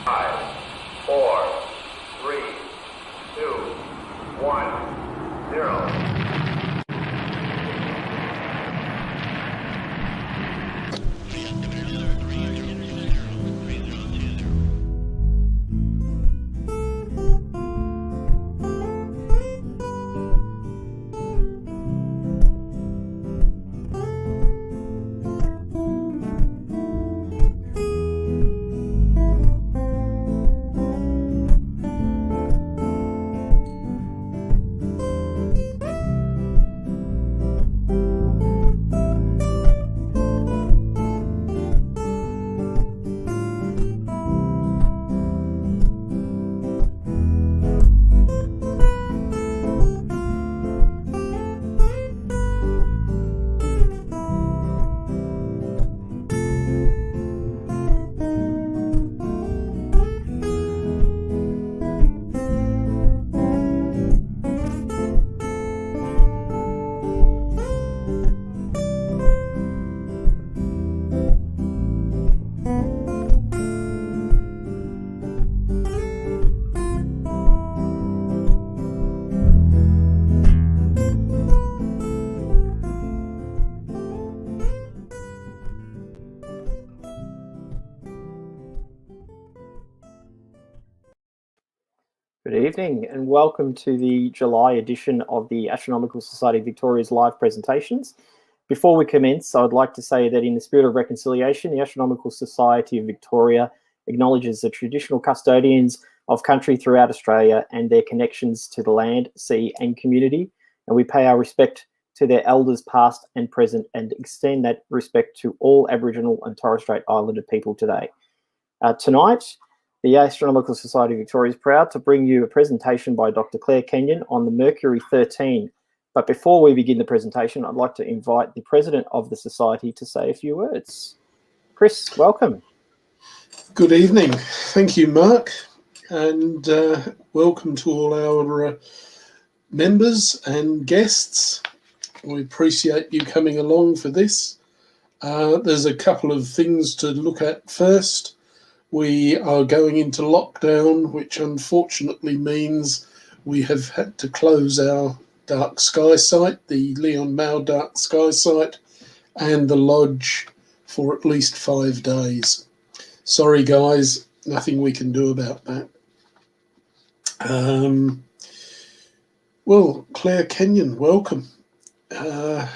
5, 4, 3, 2, 1, 0. Good evening and welcome to the July edition of the Astronomical Society of Victoria's live presentations. Before we commence, I would like to say that in the spirit of reconciliation, the Astronomical Society of Victoria acknowledges the traditional custodians of country throughout Australia and their connections to the land, sea and community, and we pay our respect to their elders past and present and extend that respect to all Aboriginal and Torres Strait Islander people today. Tonight, the Astronomical Society of Victoria is proud to bring you a presentation by Dr Clare Kenyon on the Mercury 13. But before we begin the presentation, I'd like to invite the President of the Society to say a few words. Chris, welcome. Good evening. Thank you, Mark, and welcome to all our members and guests. We appreciate you coming along for this. There's a couple of things to look at first. We are going into lockdown, which unfortunately means we have had to close our dark sky site, the Leon Mao dark sky site, and the lodge for at least 5 days. Sorry, guys, nothing we can do about that. Well, Clare Kenyon, welcome. I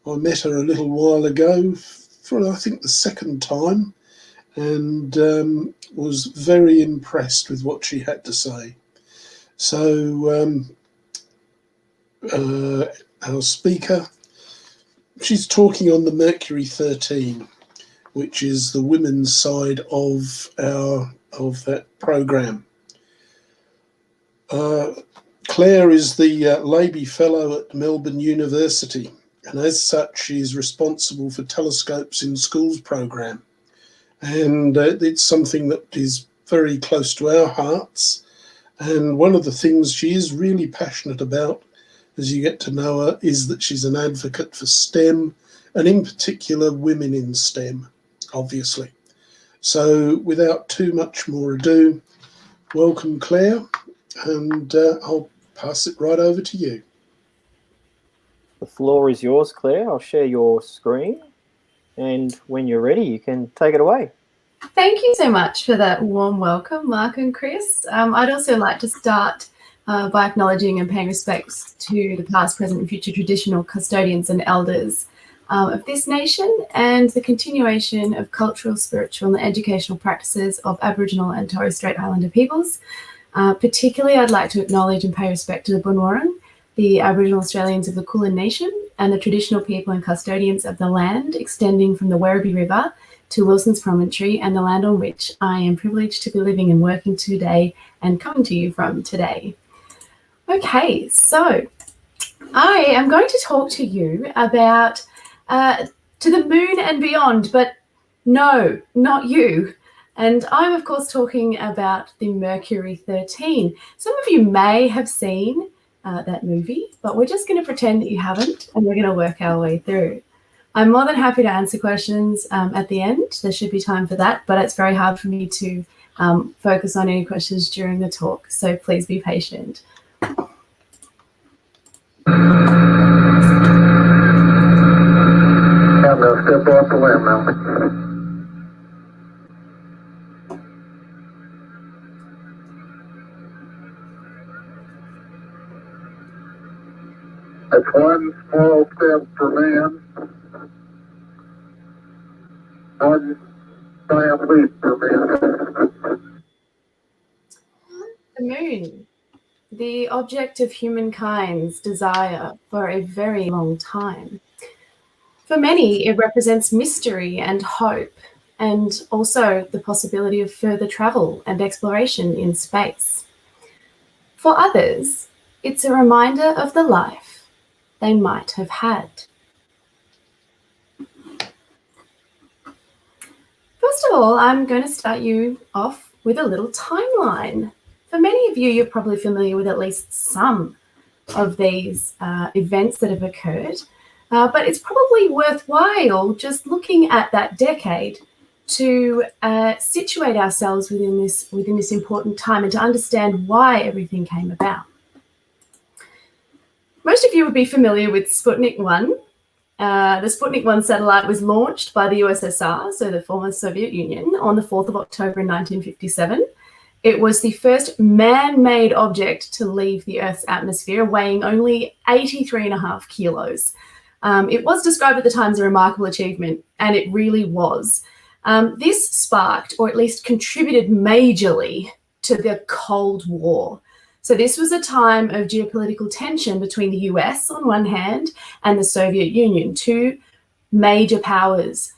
met her a little while ago for, I think, the second time, and was very impressed with what she had to say. So our speaker, she's talking on the Mercury 13, which is the women's side of that program. Claire is the Labie Fellow at Melbourne University, and as such she's responsible for Telescopes in Schools program. And it's something that is very close to our hearts. And one of the things she is really passionate about, as you get to know her, is that she's an advocate for STEM, and in particular women in STEM, obviously. So without too much more ado, welcome Claire, and I'll pass it right over to you. The floor is yours, Claire. I'll share your screen. And when you're ready, you can take it away. Thank you so much for that warm welcome, Mark and Chris. I'd also like to start by acknowledging and paying respects to the past, present and future traditional custodians and elders of this nation and the continuation of cultural, spiritual and educational practices of Aboriginal and Torres Strait Islander peoples. Particularly, I'd like to acknowledge and pay respect to the Bunurong, the Aboriginal Australians of the Kulin Nation, and the traditional people and custodians of the land extending from the Werribee River to Wilson's Promontory and the land on which I am privileged to be living and working today and coming to you from today. Okay, so I am going to talk to you about to the moon and beyond, but no, not you. And I'm, of course, talking about the Mercury 13. Some of you may have seen that movie, but we're just going to pretend that you haven't, and we're going to work our way through. I'm more than happy to answer questions at the end. There should be time for that, but it's very hard for me to focus on any questions during the talk, so please be patient. I'm going to step off the limb now. That's one small step for man, one giant leap for man. The moon, the object of humankind's desire for a very long time. For many, it represents mystery and hope, and also the possibility of further travel and exploration in space. For others, it's a reminder of the life they might have had. First of all, I'm going to start you off with a little timeline. For many of you, you're probably familiar with at least some of these events that have occurred, but it's probably worthwhile just looking at that decade to situate ourselves within this important time and to understand why everything came about. Most of you would be familiar with Sputnik 1. The Sputnik 1 satellite was launched by the USSR, so the former Soviet Union, on the 4th of October in 1957. It was the first man-made object to leave the Earth's atmosphere, weighing only 83.5 kilos. It was described at the time as a remarkable achievement, and it really was. This sparked, or at least contributed majorly, to the Cold War. So this was a time of geopolitical tension between the US on one hand and the Soviet Union, two major powers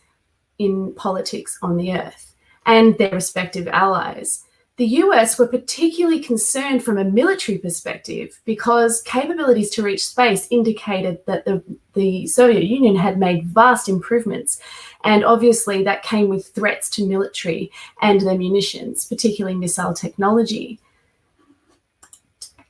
in politics on the Earth, and their respective allies. The US were particularly concerned from a military perspective because capabilities to reach space indicated that the Soviet Union had made vast improvements. And obviously that came with threats to military and their munitions, particularly missile technology.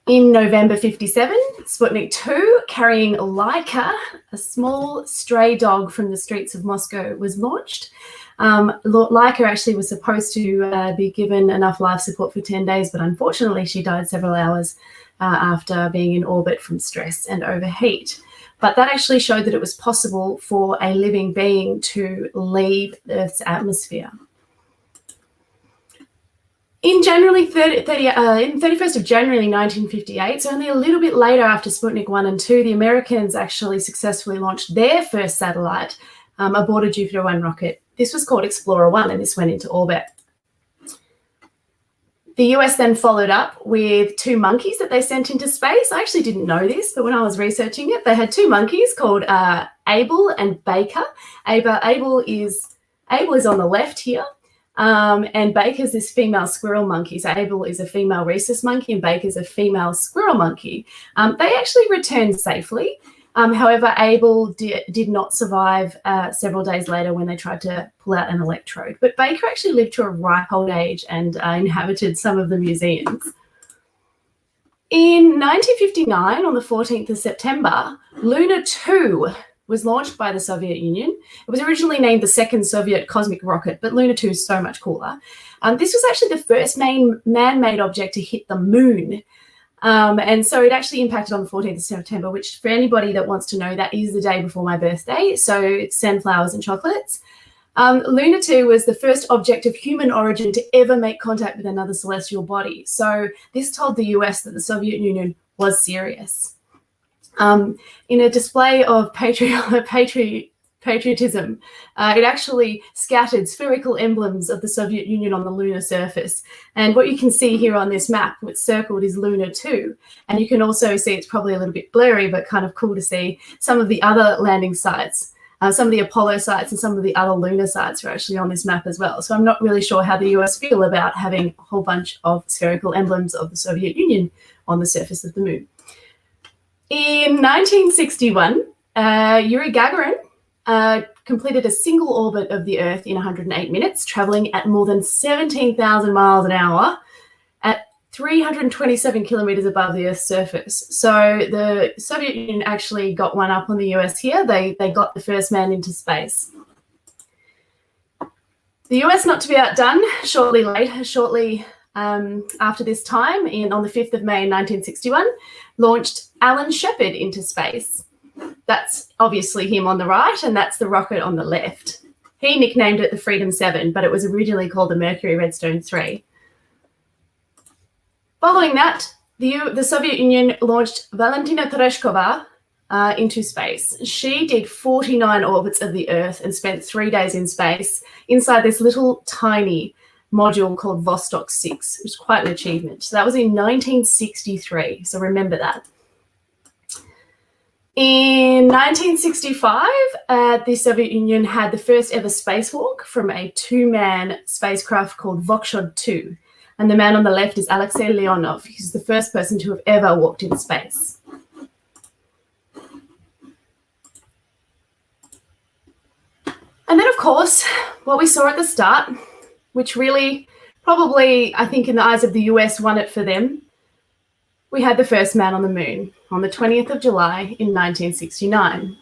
In November 57, Sputnik 2, carrying Laika, a small stray dog from the streets of Moscow, was launched. Laika actually was supposed to be given enough life support for 10 days, but unfortunately she died several hours after being in orbit from stress and overheat. But that actually showed that it was possible for a living being to leave Earth's atmosphere. In 31st of January 1958, so only a little bit later after Sputnik 1 and 2, the Americans actually successfully launched their first satellite aboard a Jupiter 1 rocket. This was called Explorer 1, and this went into orbit. The US then followed up with 2 monkeys that they sent into space. I actually didn't know this, but when I was researching it, they had 2 monkeys called Abel and Baker. Abel is on the left here. And Baker's this female squirrel monkey. So Abel is a female rhesus monkey and Baker's a female squirrel monkey. They actually returned safely. However, Abel did not survive several days later when they tried to pull out an electrode. But Baker actually lived to a ripe old age and inhabited some of the museums. In 1959, on the 14th of September, Luna 2 was launched by the Soviet Union. It was originally named the second Soviet cosmic rocket, but Luna 2 is so much cooler. This was actually the first man-made object to hit the moon. And so it actually impacted on the 14th of September, which for anybody that wants to know, that is the day before my birthday. So send flowers and chocolates. Luna 2 was the first object of human origin to ever make contact with another celestial body. So this told the US that the Soviet Union was serious. In a display of patriotism, it actually scattered spherical emblems of the Soviet Union on the lunar surface. And what you can see here on this map, what's circled, is Luna 2. And you can also see, it's probably a little bit blurry, but kind of cool to see some of the other landing sites. Some of the Apollo sites and some of the other lunar sites are actually on this map as well. So I'm not really sure how the US feel about having a whole bunch of spherical emblems of the Soviet Union on the surface of the moon. In 1961, Yuri Gagarin completed a single orbit of the Earth in 108 minutes, traveling at more than 17,000 miles an hour at 327 kilometers above the Earth's surface. So the Soviet Union actually got one up on the US here. They got the first man into space. The US, not to be outdone, shortly after this time, on the 5th of May 1961, launched Alan Shepard into space. That's obviously him on the right, and that's the rocket on the left. He nicknamed it the Freedom 7, but it was originally called the Mercury Redstone 3. Following that, the Soviet Union launched Valentina Tereshkova into space. She did 49 orbits of the Earth and spent 3 days in space inside this little tiny module called Vostok 6, which was quite an achievement. So that was in 1963, so remember that. In 1965, the Soviet Union had the first ever spacewalk from a 2-man spacecraft called Vokshod 2. And the man on the left is Alexei Leonov. He's the first person to have ever walked in space. And then, of course, what we saw at the start, which really probably, I think in the eyes of the US, won it for them, we had the first man on the moon on the 20th of July in 1969.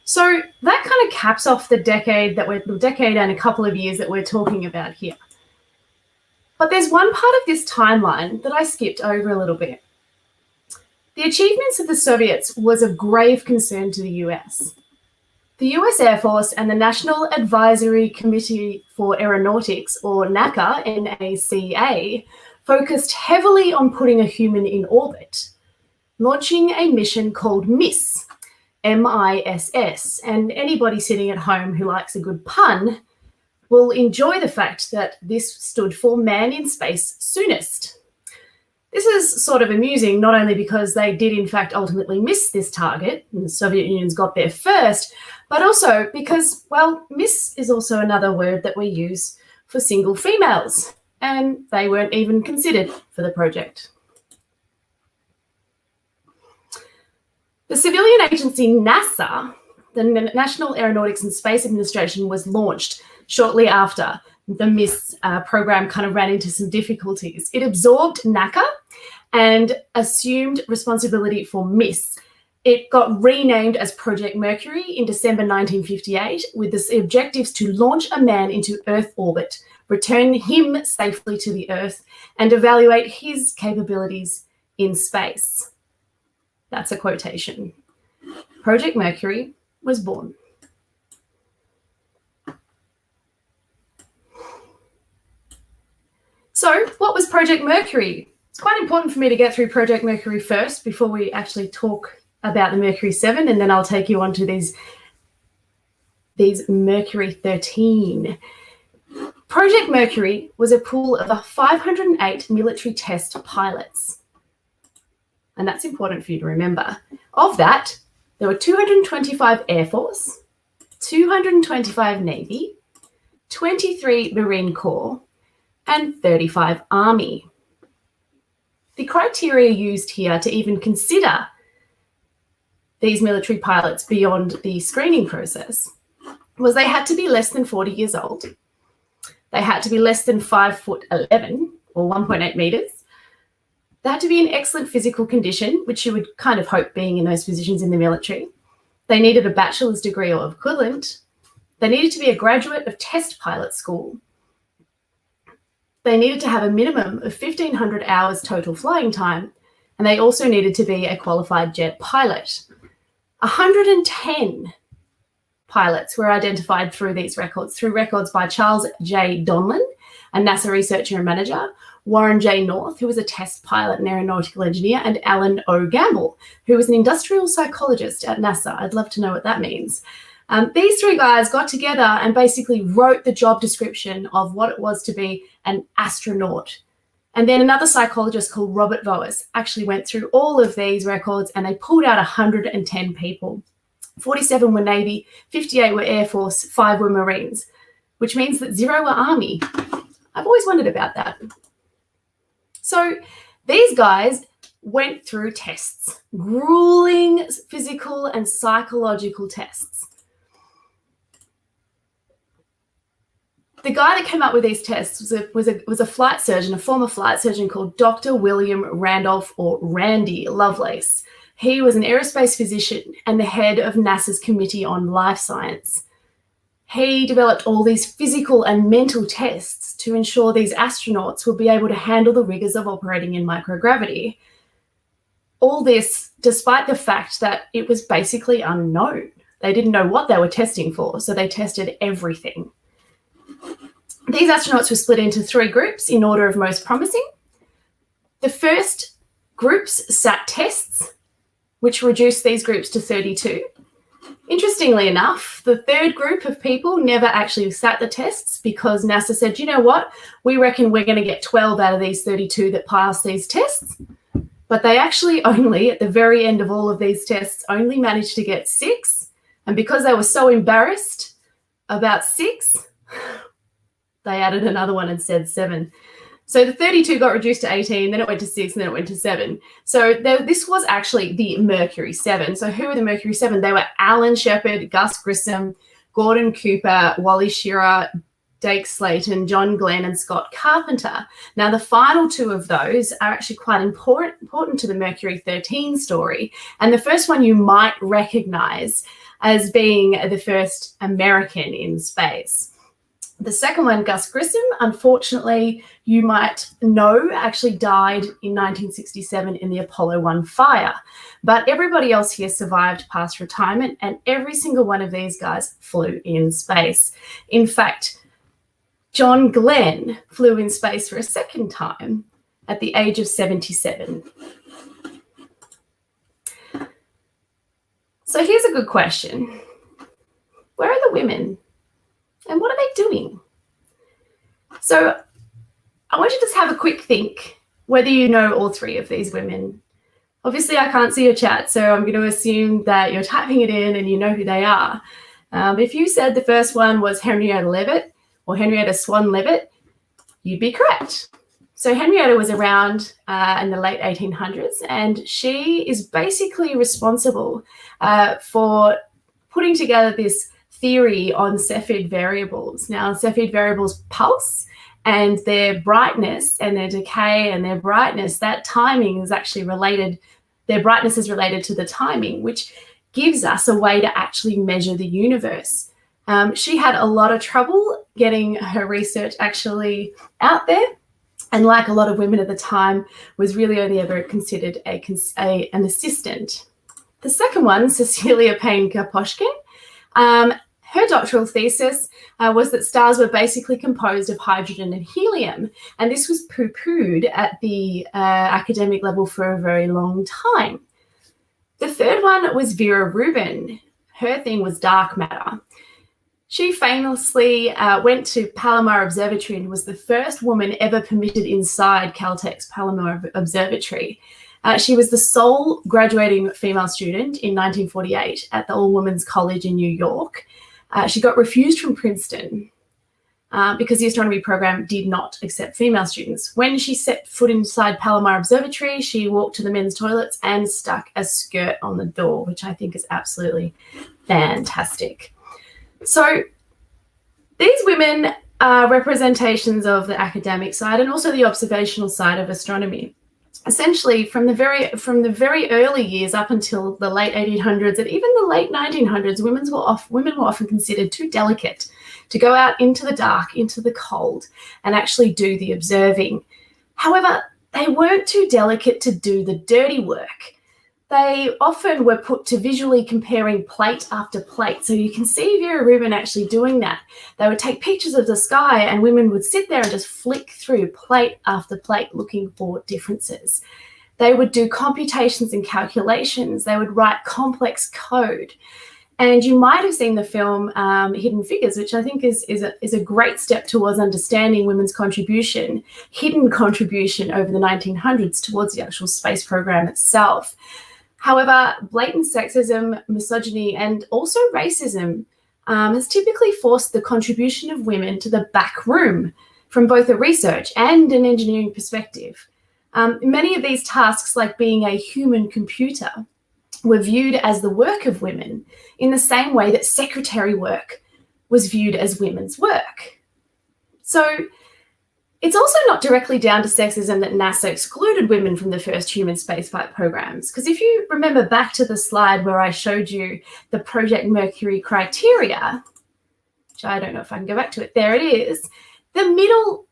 So that kind of caps off the decade and a couple of years that we're talking about here. But there's one part of this timeline that I skipped over a little bit. The achievements of the Soviets was of grave concern to the US. The US Air Force and the National Advisory Committee for Aeronautics, or NACA, NACA, focused heavily on putting a human in orbit, launching a mission called MISS, M-I-S-S. And anybody sitting at home who likes a good pun will enjoy the fact that this stood for Man in Space Soonest. This is sort of amusing, not only because they did in fact ultimately miss this target, and the Soviet Union's got there first, but also because, well, miss is also another word that we use for single females, and they weren't even considered for the project. The civilian agency NASA, the National Aeronautics and Space Administration, was launched shortly after the MISS program kind of ran into some difficulties. It absorbed NACA and assumed responsibility for MISS. It got renamed as Project Mercury in December 1958 with the objectives to launch a man into Earth orbit, return him safely to the Earth, and evaluate his capabilities in space. That's a quotation. Project Mercury was born. So what was Project Mercury? It's quite important for me to get through Project Mercury first before we actually talk about the Mercury 7, and then I'll take you on to these Mercury 13. Project Mercury was a pool of 508 military test pilots. And that's important for you to remember. Of that, there were 225 Air Force, 225 Navy, 23 Marine Corps, and 35 Army. The criteria used here to even consider these military pilots beyond the screening process was they had to be less than 40 years old. They had to be less than 5'11" or 1.8 meters. They had to be in excellent physical condition, which you would kind of hope being in those positions in the military. They needed a bachelor's degree or equivalent. They needed to be a graduate of test pilot school. They needed to have a minimum of 1,500 hours total flying time, and they also needed to be a qualified jet pilot. 110 pilots were identified through these records, through records by Charles J. Donlan, a NASA researcher and manager, Warren J. North, who was a test pilot and aeronautical engineer, and Alan O. Gamble, who was an industrial psychologist at NASA. I'd love to know what that means. These three guys got together and basically wrote the job description of what it was to be an astronaut. And then another psychologist called Robert Voas actually went through all of these records, and they pulled out 110 people. 47 were Navy, 58 were Air Force, 5 were Marines, which means that 0 were Army. I've always wondered about that. So these guys went through tests, grueling physical and psychological tests. The guy that came up with these tests was a flight surgeon, a former flight surgeon called Dr. William Randolph, or Randy Lovelace. He was an aerospace physician and the head of NASA's Committee on Life Science. he developed all these physical and mental tests to ensure these astronauts would be able to handle the rigors of operating in microgravity. All this despite the fact that it was basically unknown. They didn't know what they were testing for, so they tested everything. These astronauts were split into 3 groups in order of most promising. The first groups sat tests, which reduced these groups to 32. Interestingly enough, the third group of people never actually sat the tests because NASA said, you know what, we reckon we're going to get 12 out of these 32 that pass these tests. But they actually only, at the very end of all of these tests, only managed to get 6. And because they were so embarrassed about 6, they added another one and said 7. So the 32 got reduced to 18, then it went to 6, and then it went to 7. So this was actually the Mercury 7. So who were the Mercury 7? They were Alan Shepard, Gus Grissom, Gordon Cooper, Wally Schirra, Dake Slayton, John Glenn, and Scott Carpenter. Now, the final 2 of those are actually quite important to the Mercury 13 story. And the first one you might recognize as being the first American in space. The second one, Gus Grissom, unfortunately, you might know, actually died in 1967 in the Apollo 1 fire. But everybody else here survived past retirement, and every single one of these guys flew in space. In fact, John Glenn flew in space for a second time at the age of 77. So here's a good question. Where are the women? And what are they doing? So I want you to just have a quick think whether you know all 3 of these women. Obviously, I can't see your chat, so I'm going to assume that you're typing it in and you know who they are. If you said the first one was Henrietta Leavitt or Henrietta Swan Leavitt, you'd be correct. So Henrietta was around in the late 1800s, and she is basically responsible for putting together this theory on Cepheid variables. Now, Cepheid variables pulse and their brightness and their decay and their brightness, that timing is actually related, their brightness is related to the timing, which gives us a way to actually measure the universe. She had a lot of trouble getting her research actually out there, and like a lot of women at the time, was really only ever considered an assistant. The second one, Cecilia Payne-Gaposchkin, her doctoral thesis was that stars were basically composed of hydrogen and helium, and this was poo-pooed at the academic level for a very long time. The third one was Vera Rubin. Her thing was dark matter. She famously went to Palomar Observatory and was the first woman ever permitted inside Caltech's Palomar Observatory. She was the sole graduating female student in 1948 at the All-Women's College in New York. She got refused from Princeton because the astronomy program did not accept female students. When she set foot inside Palomar Observatory, she walked to the men's toilets and stuck a skirt on the door, which I think is absolutely fantastic. So these women are representations of the academic side and also the observational side of astronomy. Essentially, from the very early years up until the late 1800s and even the late 1900s, women were often considered too delicate to go out into the dark, into the cold, and actually do the observing. However, they weren't too delicate to do the dirty work. They often were put to visually comparing plate after plate. So you can see Vera Rubin actually doing that. They would take pictures of the sky and women would sit there and just flick through plate after plate looking for differences. They would do computations and calculations. They would write complex code. And you might have seen the film Hidden Figures, which I think is a great step towards understanding women's contribution, hidden contribution over the 1900s towards the actual space program itself. However, blatant sexism, misogyny, and also racism has typically forced the contribution of women to the back room from both a research and an engineering perspective. Many of these tasks, like being a human computer, were viewed as the work of women in the same way that secretary work was viewed as women's work. So it's also not directly down to sexism that NASA excluded women from the first human spaceflight programs, because if you remember back to the slide where I showed you the Project Mercury criteria, which I don't know if I can go back to it. There it is. The middle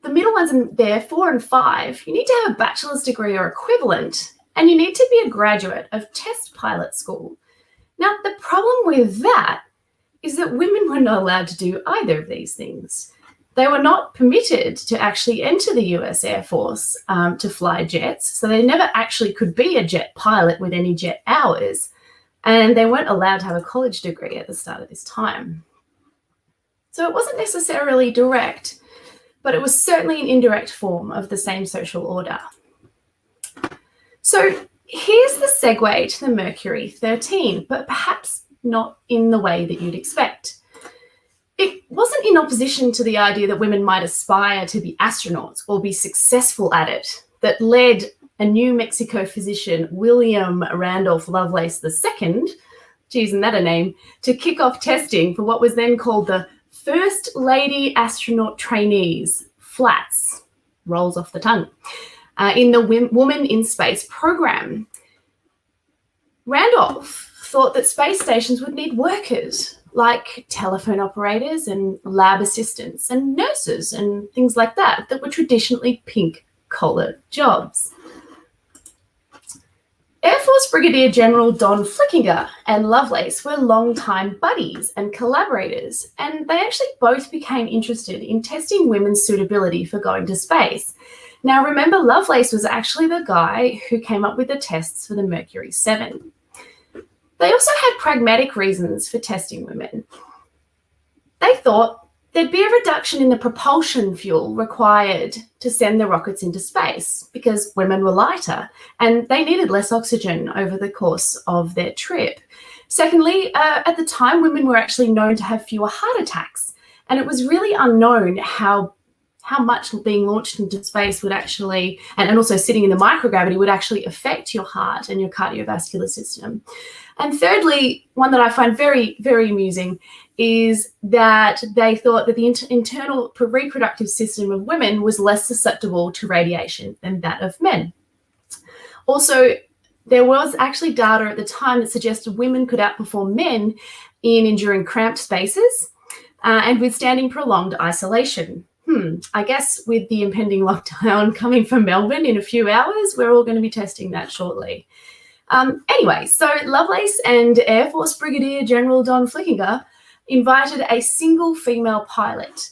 ones in there, 4 and 5, you need to have a bachelor's degree or equivalent, and you need to be a graduate of test pilot school. Now, the problem with that is that women were not allowed to do either of these things. They were not permitted to actually enter the US Air Force to fly jets, so they never actually could be a jet pilot with any jet hours, and they weren't allowed to have a college degree at the start of this time. So it wasn't necessarily direct, but it was certainly an indirect form of the same social order. So here's the segue to the Mercury 13, but perhaps not in the way that you'd expect. It wasn't in opposition to the idea that women might aspire to be astronauts or be successful at it that led a New Mexico physician, William Randolph Lovelace II, isn't that a name, to kick off testing for what was then called the First Lady Astronaut Trainees, FLATS, rolls off the tongue, in the Woman in Space program. Randolph thought that space stations would need workers like telephone operators and lab assistants and nurses and things like that were traditionally pink-collar jobs. Air Force Brigadier General Don Flickinger and Lovelace were longtime buddies and collaborators, and they actually both became interested in testing women's suitability for going to space. Now, remember, Lovelace was actually the guy who came up with the tests for the Mercury 7. They also had pragmatic reasons for testing women. They thought there'd be a reduction in the propulsion fuel required to send the rockets into space because women were lighter and they needed less oxygen over the course of their trip. Secondly, at the time, women were actually known to have fewer heart attacks, and it was really unknown how much being launched into space would actually, and also sitting in the microgravity, would actually affect your heart and your cardiovascular system. And thirdly, one that I find very, very amusing is that they thought that the internal reproductive system of women was less susceptible to radiation than that of men. Also, there was actually data at the time that suggested women could outperform men in enduring cramped spaces and withstanding prolonged isolation. I guess with the impending lockdown coming from Melbourne in a few hours, we're all going to be testing that shortly. Anyway, so Lovelace and Air Force Brigadier General Don Flickinger invited a single female pilot,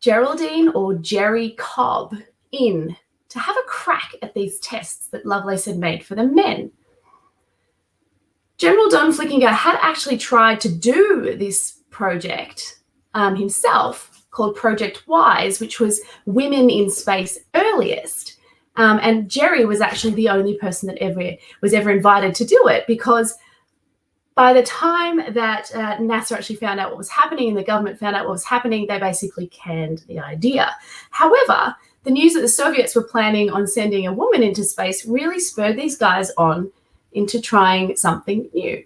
Geraldine or Jerry Cobb, in to have a crack at these tests that Lovelace had made for the men. General Don Flickinger had actually tried to do this project himself, called Project WISE, which was Women in Space Earliest. And Jerry was actually the only person that was ever invited to do it, because by the time that NASA actually found out what was happening and the government found out what was happening, they basically canned the idea. However, the news that the Soviets were planning on sending a woman into space really spurred these guys on into trying something new.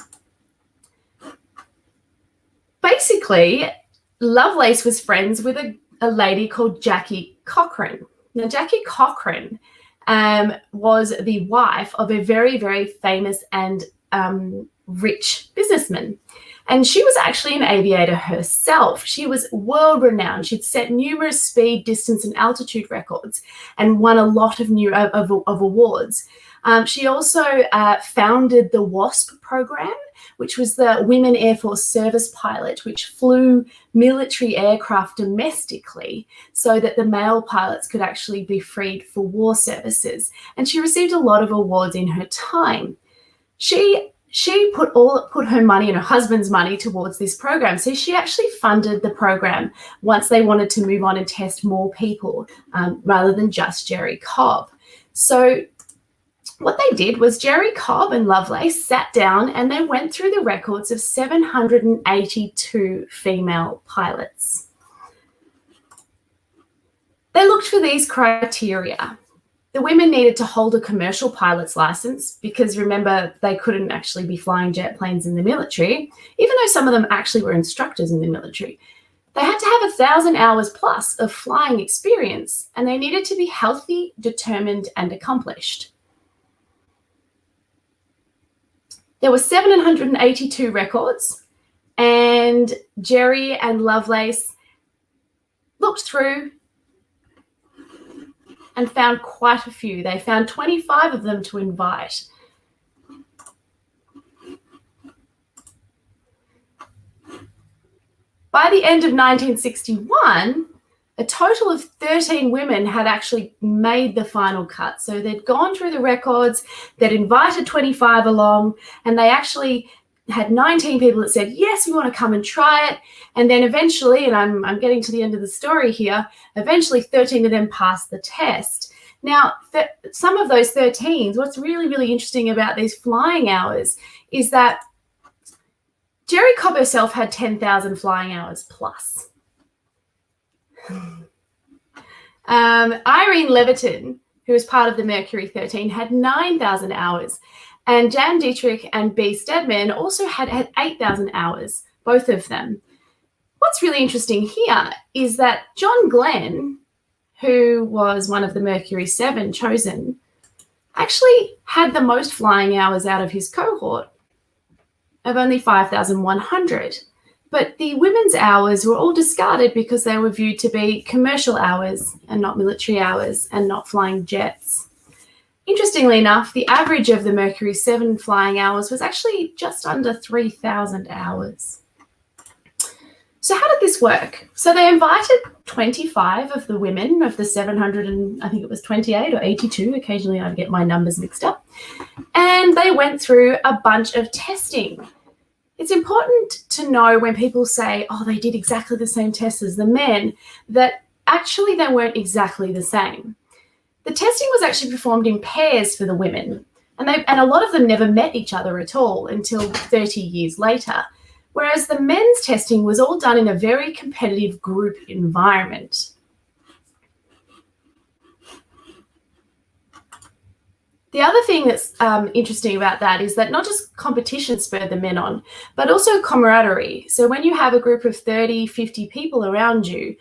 Basically, Lovelace was friends with a lady called Jackie Cochran. Now, Jackie Cochran was the wife of a very, very famous and rich businessman. And she was actually an aviator herself. She was world-renowned. She'd set numerous speed, distance, and altitude records and won a lot of awards. She also founded the WASP program, which was the Women Air Force Service Pilot, which flew military aircraft domestically so that the male pilots could actually be freed for war services. And she received a lot of awards in her time. She put her money and her husband's money towards this program. So she actually funded the program once they wanted to move on and test more people rather than just Jerry Cobb. So what they did was Jerry Cobb and Lovelace sat down and they went through the records of 782 female pilots. They looked for these criteria. The women needed to hold a commercial pilot's license because, remember, they couldn't actually be flying jet planes in the military, even though some of them actually were instructors in the military. They had to have 1,000 hours plus of flying experience, and they needed to be healthy, determined, and accomplished. There were 782 records, And Jerry and Lovelace looked through and found quite a few. They found 25 of them to invite. By the end of 1961, a total of 13 women had actually made the final cut. So they'd gone through the records, they'd invited 25 along, and they actually had 19 people that said, yes, we want to come and try it. And then eventually, and I'm getting to the end of the story here, eventually 13 of them passed the test. Now, some of those 13s, what's really, really interesting about these flying hours is that Jerry Cobb herself had 10,000 flying hours plus. Irene Leviton, who was part of the Mercury 13, had 9,000 hours. And Jan Dietrich and B. Stedman also had 8,000 hours, both of them. What's really interesting here is that John Glenn, who was one of the Mercury 7 chosen, actually had the most flying hours out of his cohort of only 5,100. But the women's hours were all discarded because they were viewed to be commercial hours and not military hours and not flying jets. Interestingly enough, the average of the Mercury 7 flying hours was actually just under 3,000 hours. So how did this work? So they invited 25 of the women of the 700 and I think it was 28 or 82. Occasionally I get my numbers mixed up. And they went through a bunch of testing. It's important to know when people say, oh, they did exactly the same tests as the men, that actually they weren't exactly the same. The testing was actually performed in pairs for the women, and a lot of them never met each other at all until 30 years later, whereas the men's testing was all done in a very competitive group environment. The other thing that's interesting about that is that not just competition spurred the men on, but also camaraderie. So when you have a group of 30, 50 people around you,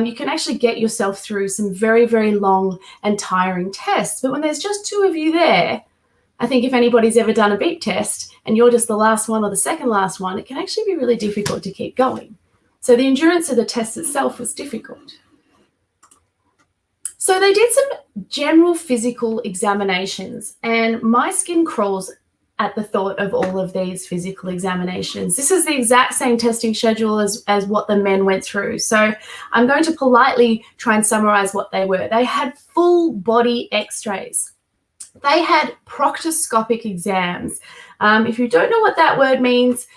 you can actually get yourself through some very, very long and tiring tests. But when there's just two of you there, I think if anybody's ever done a beep test and you're just the last one or the second last one, it can actually be really difficult to keep going. So the endurance of the test itself was difficult. So they did some general physical examinations, and my skin crawls at the thought of all of these physical examinations. This is the exact same testing schedule as what the men went through. So I'm going to politely try and summarize what they were. They had full body x-rays. They had proctoscopic exams. If you don't know what that word means,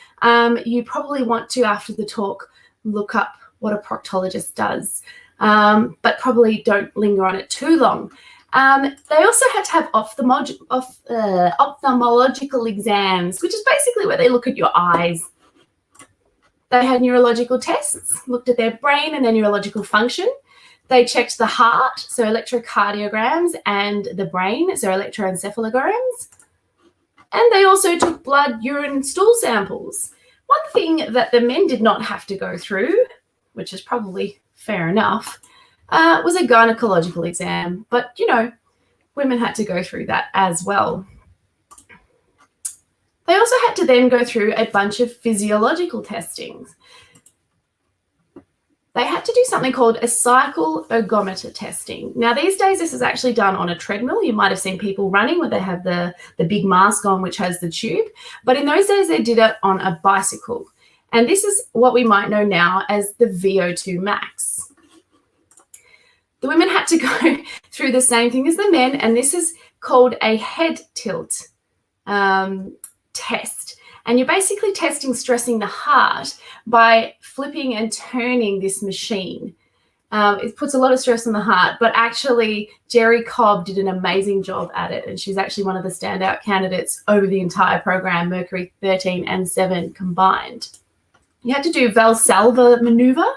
you probably want to, after the talk, look up what a proctologist does. But probably don't linger on it too long. They also had to have ophthalmological exams, which is basically where they look at your eyes. They had neurological tests, looked at their brain and their neurological function. They checked the heart, so electrocardiograms, and the brain, so electroencephalograms. And they also took blood, urine, stool samples. One thing that the men did not have to go through, which is probably fair enough, was a gynecological exam. But, you know, women had to go through that as well. They also had to then go through a bunch of physiological testings. They had to do something called a cycle ergometer testing. Now, these days, this is actually done on a treadmill. You might have seen people running where they have the big mask on, which has the tube. But in those days, they did it on a bicycle. And this is what we might know now as the VO2 max. The women had to go through the same thing as the men, and this is called a head tilt test. And you're basically stressing the heart by flipping and turning this machine. It puts a lot of stress on the heart, but actually Jerry Cobb did an amazing job at it, and she's actually one of the standout candidates over the entire program, Mercury 13 and 7 combined. You had to do Valsalva maneuver,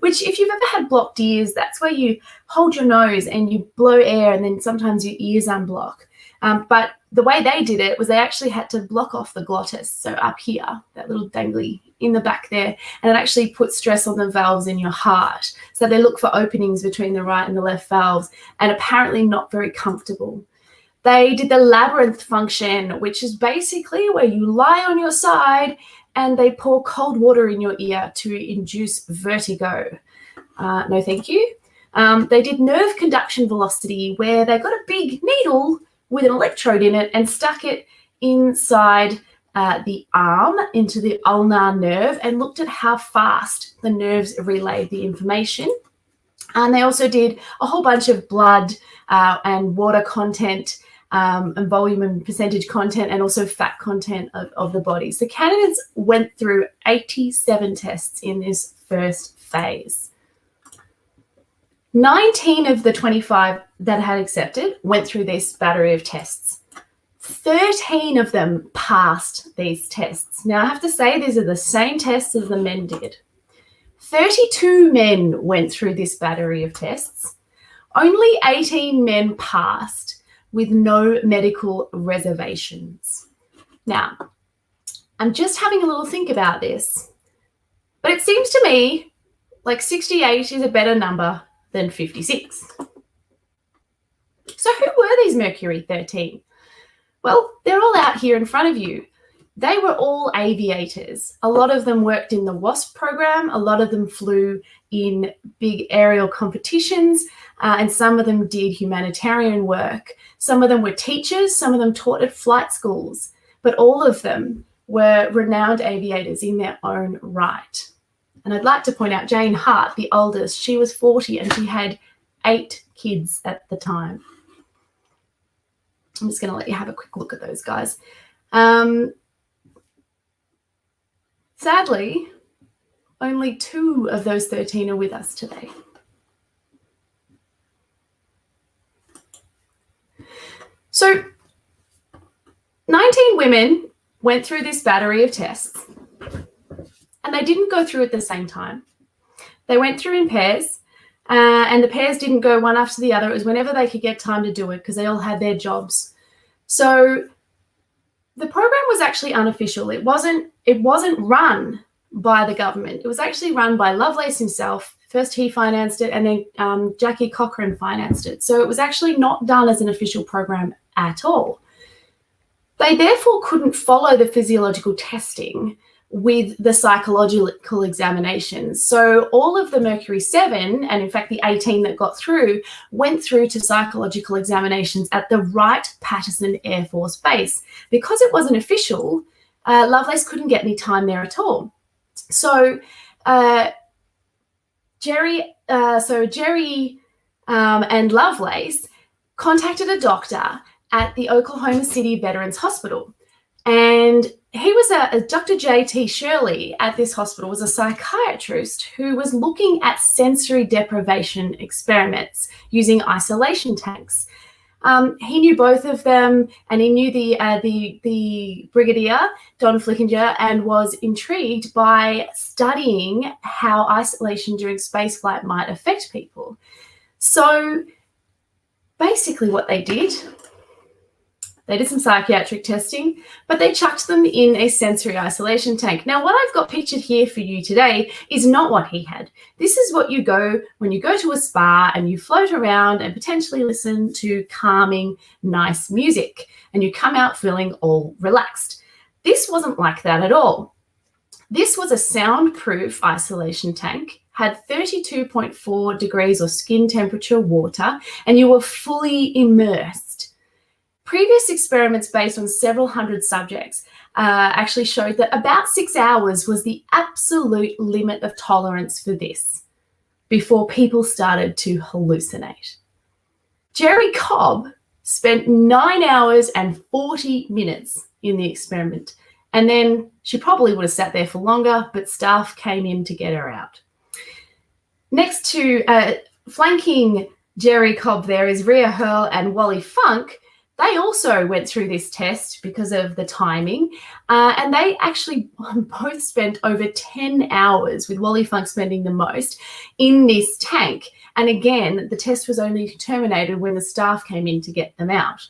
which if you've ever had blocked ears, that's where you hold your nose and you blow air and then sometimes your ears unblock. But the way they did it was they actually had to block off the glottis, so up here, that little dangly in the back there, and it actually puts stress on the valves in your heart. So they look for openings between the right and the left valves, and apparently not very comfortable. They did the labyrinth function, which is basically where you lie on your side and they pour cold water in your ear to induce vertigo. No, thank you. They did nerve conduction velocity, where they got a big needle with an electrode in it and stuck it inside the arm into the ulnar nerve and looked at how fast the nerves relayed the information. And they also did a whole bunch of blood and water content and volume and percentage content, and also fat content of the body. So candidates went through 87 tests in this first phase. 19 of the 25 that had accepted went through this battery of tests. 13 of them passed these tests. Now, I have to say these are the same tests as the men did. 32 men went through this battery of tests. Only 18 men passed with no medical reservations. Now, I'm just having a little think about this, but it seems to me like 68 is a better number than 56. So who were these Mercury 13? Well, they're all out here in front of you. They were all aviators. A lot of them worked in the WASP program. A lot of them flew in big aerial competitions, and some of them did humanitarian work. Some of them were teachers. Some of them taught at flight schools. But all of them were renowned aviators in their own right. And I'd like to point out Jane Hart, the oldest. She was 40 and she had 8 kids at the time. I'm just going to let you have a quick look at those guys. Sadly, only 2 of those 13 are with us today. So 19 women went through this battery of tests, and they didn't go through at the same time. They went through in pairs, and the pairs didn't go one after the other. It was whenever they could get time to do it, because they all had their jobs. So the program was actually unofficial. It wasn't run by the government. It was actually run by Lovelace himself. First he financed it, and then Jackie Cochrane financed it. So it was actually not done as an official program at all. They therefore couldn't follow the physiological testing with the psychological examinations. So all of the Mercury 7, and in fact the 18 that got through, went through to psychological examinations at the Wright-Patterson Air Force Base. Because it wasn't official, Lovelace couldn't get any time there at all. So Jerry and Lovelace contacted a doctor at the Oklahoma City Veterans Hospital. And he was Dr. J.T. Shirley at this hospital was a psychiatrist who was looking at sensory deprivation experiments using isolation tanks. He knew both of them, and he knew the brigadier, Don Flickinger, and was intrigued by studying how isolation during spaceflight might affect people. So basically what they did some psychiatric testing, but they chucked them in a sensory isolation tank. Now, what I've got pictured here for you today is not what he had. This is what you go when you go to a spa and you float around and potentially listen to calming, nice music, and you come out feeling all relaxed. This wasn't like that at all. This was a soundproof isolation tank, had 32.4 degrees or skin temperature water, and you were fully immersed. Previous experiments based on several hundred subjects actually showed that about 6 hours was the absolute limit of tolerance for this before people started to hallucinate. Jerry Cobb spent 9 hours and 40 minutes in the experiment, and then she probably would have sat there for longer, but staff came in to get her out. Next to flanking Jerry Cobb there is Rhea Hurl and Wally Funk. They also went through this test because of the timing, and they actually both spent over 10 hours, with Wally Funk spending the most, in this tank. And again, the test was only terminated when the staff came in to get them out.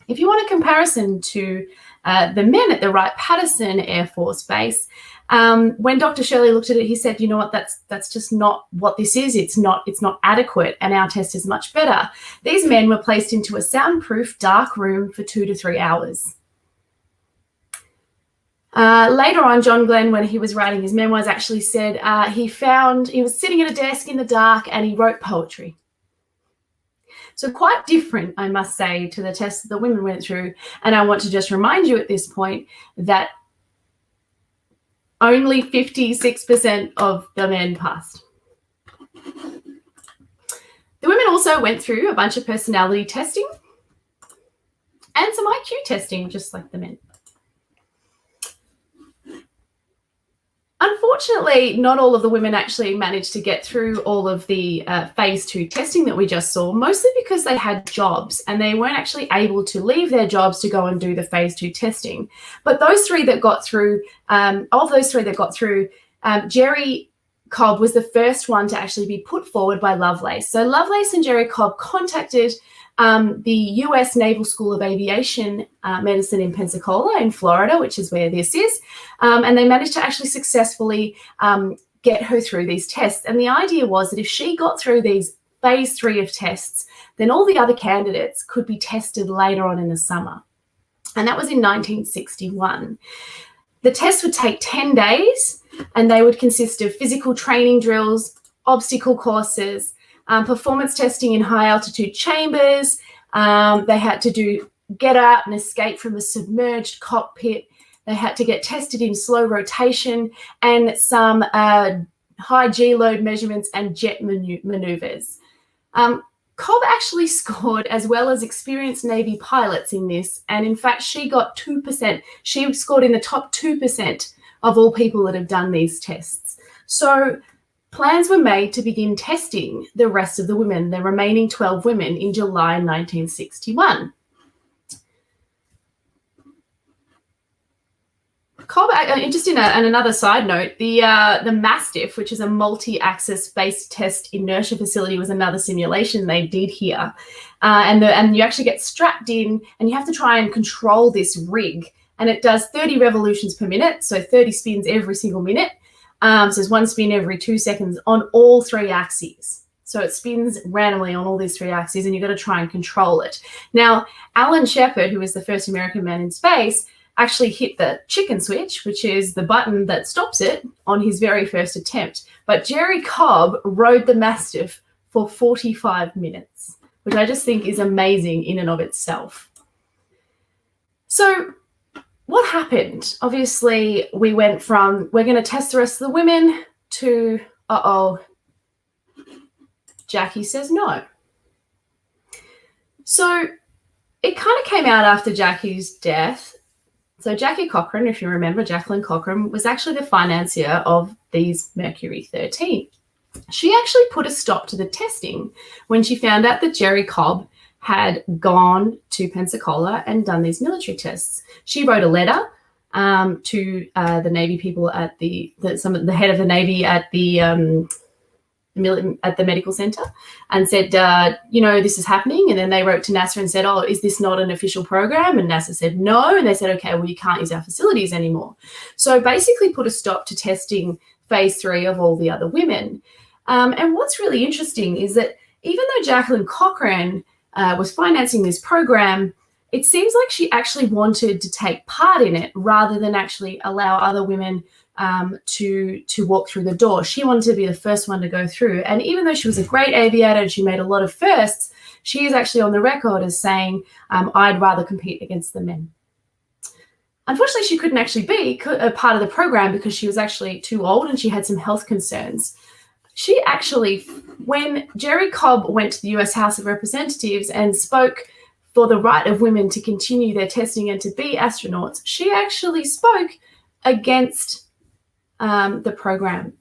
If you want a comparison to the men at the Wright-Patterson Air Force Base, when Dr. Shirley looked at it, he said, you know what, that's just not what this is. It's not adequate, and our test is much better. These men were placed into a soundproof dark room for 2 to 3 hours. Later on, John Glenn, when he was writing his memoirs, actually said he was sitting at a desk in the dark and he wrote poetry. So quite different, I must say, to the tests that the women went through. And I want to just remind you at this point that only 56% of the men passed. The women also went through a bunch of personality testing and some IQ testing, just like the men. Unfortunately, not all of the women actually managed to get through all of the phase 2 testing that we just saw, mostly because they had jobs and they weren't actually able to leave their jobs to go and do the phase 2 testing. But those three that got through, Jerry Cobb was the first one to actually be put forward by Lovelace. So Lovelace and Jerry Cobb contacted the US Naval School of Aviation Medicine in Pensacola in Florida, which is where this is, and they managed to actually successfully get her through these tests. And the idea was that if she got through these phase 3 of tests, then all the other candidates could be tested later on in the summer. And that was in 1961. The tests would take 10 days and they would consist of physical training drills, obstacle courses, performance testing in high altitude chambers. They had to get out and escape from a submerged cockpit. They had to get tested in slow rotation and some high G load measurements and jet maneuvers. Cobb actually scored as well as experienced Navy pilots in this. And in fact, she got 2%. She scored in the top 2% of all people that have done these tests. So plans were made to begin testing the rest of the women, the remaining 12 women, in July 1961. Cobb, just in another side note, the Mastiff, which is a multi-axis based test inertia facility, was another simulation they did here. And you actually get strapped in and you have to try and control this rig. And it does 30 revolutions per minute, so 30 spins every single minute. So there's one spin every 2 seconds on all 3 axes. So it spins randomly on all these 3 axes and you've got to try and control it. Now, Alan Shepard, who is the first American man in space, actually hit the chicken switch, which is the button that stops it, on his very first attempt. But Jerry Cobb rode the Mastiff for 45 minutes, which I just think is amazing in and of itself. So what happened? Obviously, we went from, we're going to test the rest of the women, to, Jackie says no. So it kind of came out after Jackie's death. So Jackie Cochran, if you remember, Jacqueline Cochran, was actually the financier of these Mercury 13. She actually put a stop to the testing when she found out that Jerry Cobb had gone to Pensacola and done these military tests. She wrote a letter to the Navy people at the head of the Navy at the medical center, and said, this is happening. And then they wrote to NASA and said, oh, is this not an official program? And NASA said no. And they said, okay, well, you can't use our facilities anymore. So basically put a stop to testing phase 3 of all the other women. And what's really interesting is that even though Jacqueline Cochran was financing this program, it seems like she actually wanted to take part in it rather than actually allow other women to walk through the door. She wanted to be the first one to go through. And even though she was a great aviator and she made a lot of firsts, she is actually on the record as saying, I'd rather compete against the men. Unfortunately, she couldn't actually be a part of the program because she was actually too old and she had some health concerns. She actually, when Jerry Cobb went to the US House of Representatives and spoke for the right of women to continue their testing and to be astronauts, she actually spoke against the program.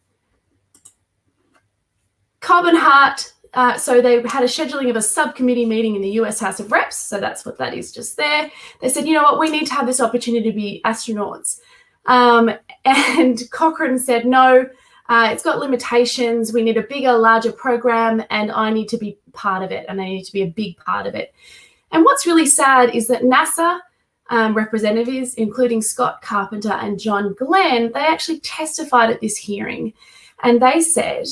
Cobb and Hart, so they had a scheduling of a subcommittee meeting in the US House of Reps, so that's what that is just there. They said, you know what, we need to have this opportunity to be astronauts. And Cochrane said, no, it's got limitations. We need a bigger, larger program, and I need to be part of it, and I need to be a big part of it. And what's really sad is that NASA representatives, including Scott Carpenter and John Glenn, they actually testified at this hearing, and they said,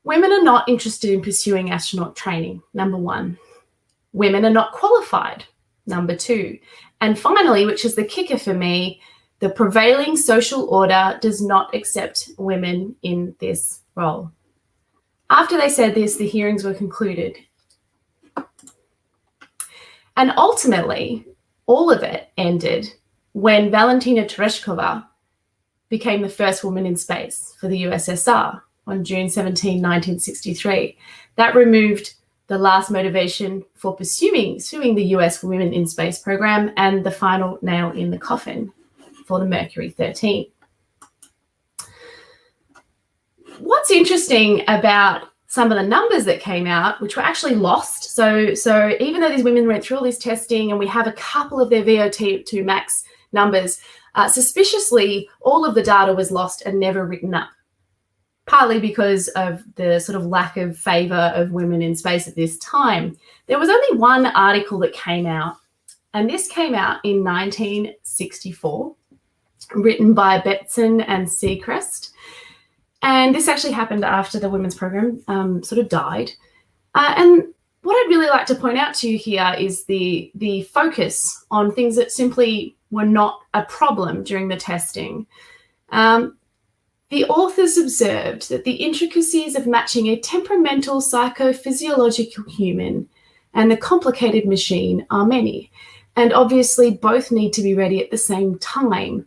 women are not interested in pursuing astronaut training, number one. Women are not qualified. number 2. And finally, which is the kicker for me, the prevailing social order does not accept women in this role. After they said this, the hearings were concluded. And ultimately, all of it ended when Valentina Tereshkova became the first woman in space for the USSR on June 17, 1963. That removed the last motivation for pursuing the US Women in Space program and the final nail in the coffin for the Mercury 13. What's interesting about some of the numbers that came out, which were actually lost. So even though these women went through all this testing and we have a couple of their VO2 max numbers, suspiciously, all of the data was lost and never written up, partly because of the sort of lack of favour of women in space at this time. There was only one article that came out, and this came out in 1964, written by Betson and Seacrest. And this actually happened after the women's program sort of died. And what I'd really like to point out to you here is the focus on things that simply were not a problem during the testing. The authors observed that the intricacies of matching a temperamental psychophysiological human and the complicated machine are many, and obviously both need to be ready at the same time.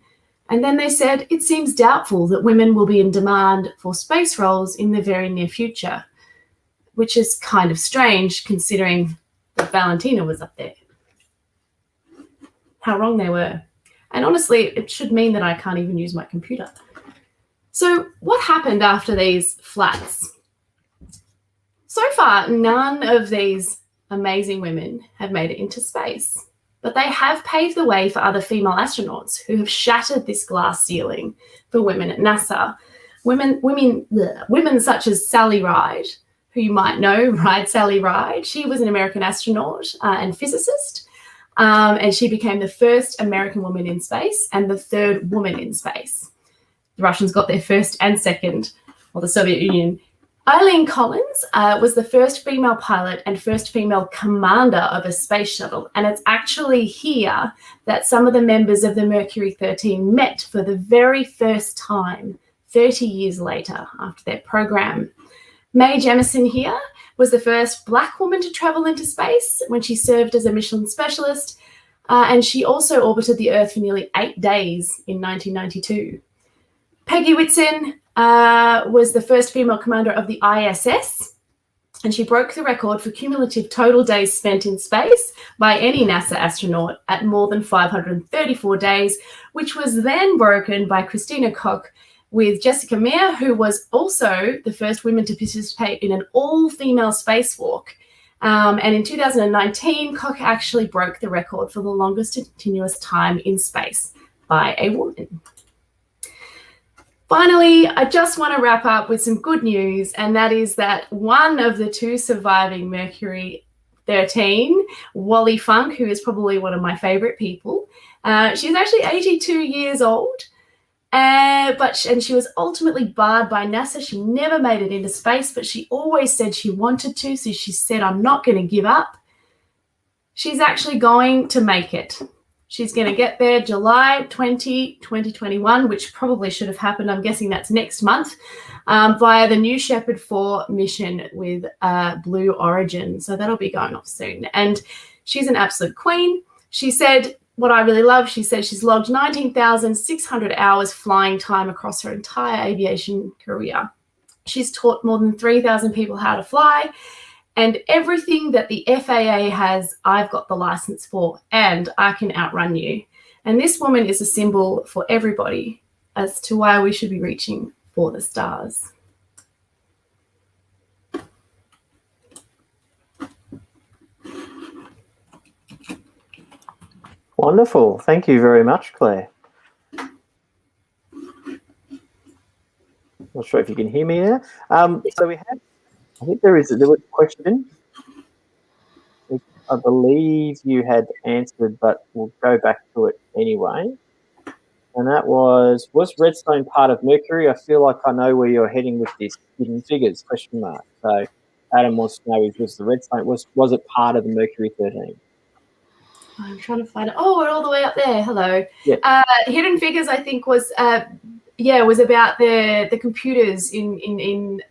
And then they said, it seems doubtful that women will be in demand for space roles in the very near future, which is kind of strange considering that Valentina was up there. How wrong they were. And honestly, it should mean that I can't even use my computer. So what happened after these flats? So far, none of these amazing women have made it into space. But they have paved the way for other female astronauts who have shattered this glass ceiling for women at NASA. Women such as Sally Ride, who you might know, Sally Ride. She was an American astronaut and physicist, and she became the first American woman in space and the third woman in space. The Russians got their first and second, or the Soviet Union. Eileen Collins was the first female pilot and first female commander of a space shuttle. And it's actually here that some of the members of the Mercury 13 met for the very first time 30 years later after their program. Mae Jemison here was the first Black woman to travel into space when she served as a Michelin specialist. And she also orbited the Earth for nearly 8 days in 1992. Peggy Whitson was the first female commander of the ISS, and she broke the record for cumulative total days spent in space by any NASA astronaut at more than 534 days, which was then broken by Christina Koch with Jessica Meir, who was also the first woman to participate in an all-female spacewalk. And in 2019, Koch actually broke the record for the longest continuous time in space by a woman. Finally, I just want to wrap up with some good news, and that is that one of the 2 surviving Mercury 13, Wally Funk, who is probably one of my favorite people, she's actually 82 years old, and she was ultimately barred by NASA. She never made it into space, but she always said she wanted to, so she said, I'm not going to give up. She's actually going to make it. She's going to get there July 2021, which probably should have happened. I'm guessing that's next month, via the New Shepard 4 mission with Blue Origin. So that'll be going off soon. And she's an absolute queen. She said, what I really love, she said she's logged 19,600 hours flying time across her entire aviation career. She's taught more than 3,000 people how to fly. And everything that the FAA has, I've got the license for, and I can outrun you. And this woman is a symbol for everybody as to why we should be reaching for the stars. Wonderful. Thank you very much, Claire. Not sure if you can hear me there. So we have, I think there was a question. I believe you had answered, but we'll go back to it anyway. And that was Redstone part of Mercury? I feel like I know where you're heading with this. Hidden figures, question mark. So Adam wants to know, was the Redstone, was it part of the Mercury 13? I'm trying to find it. Oh, we're all the way up there. Hello. Yeah. Hidden Figures, I think, was was about the computers in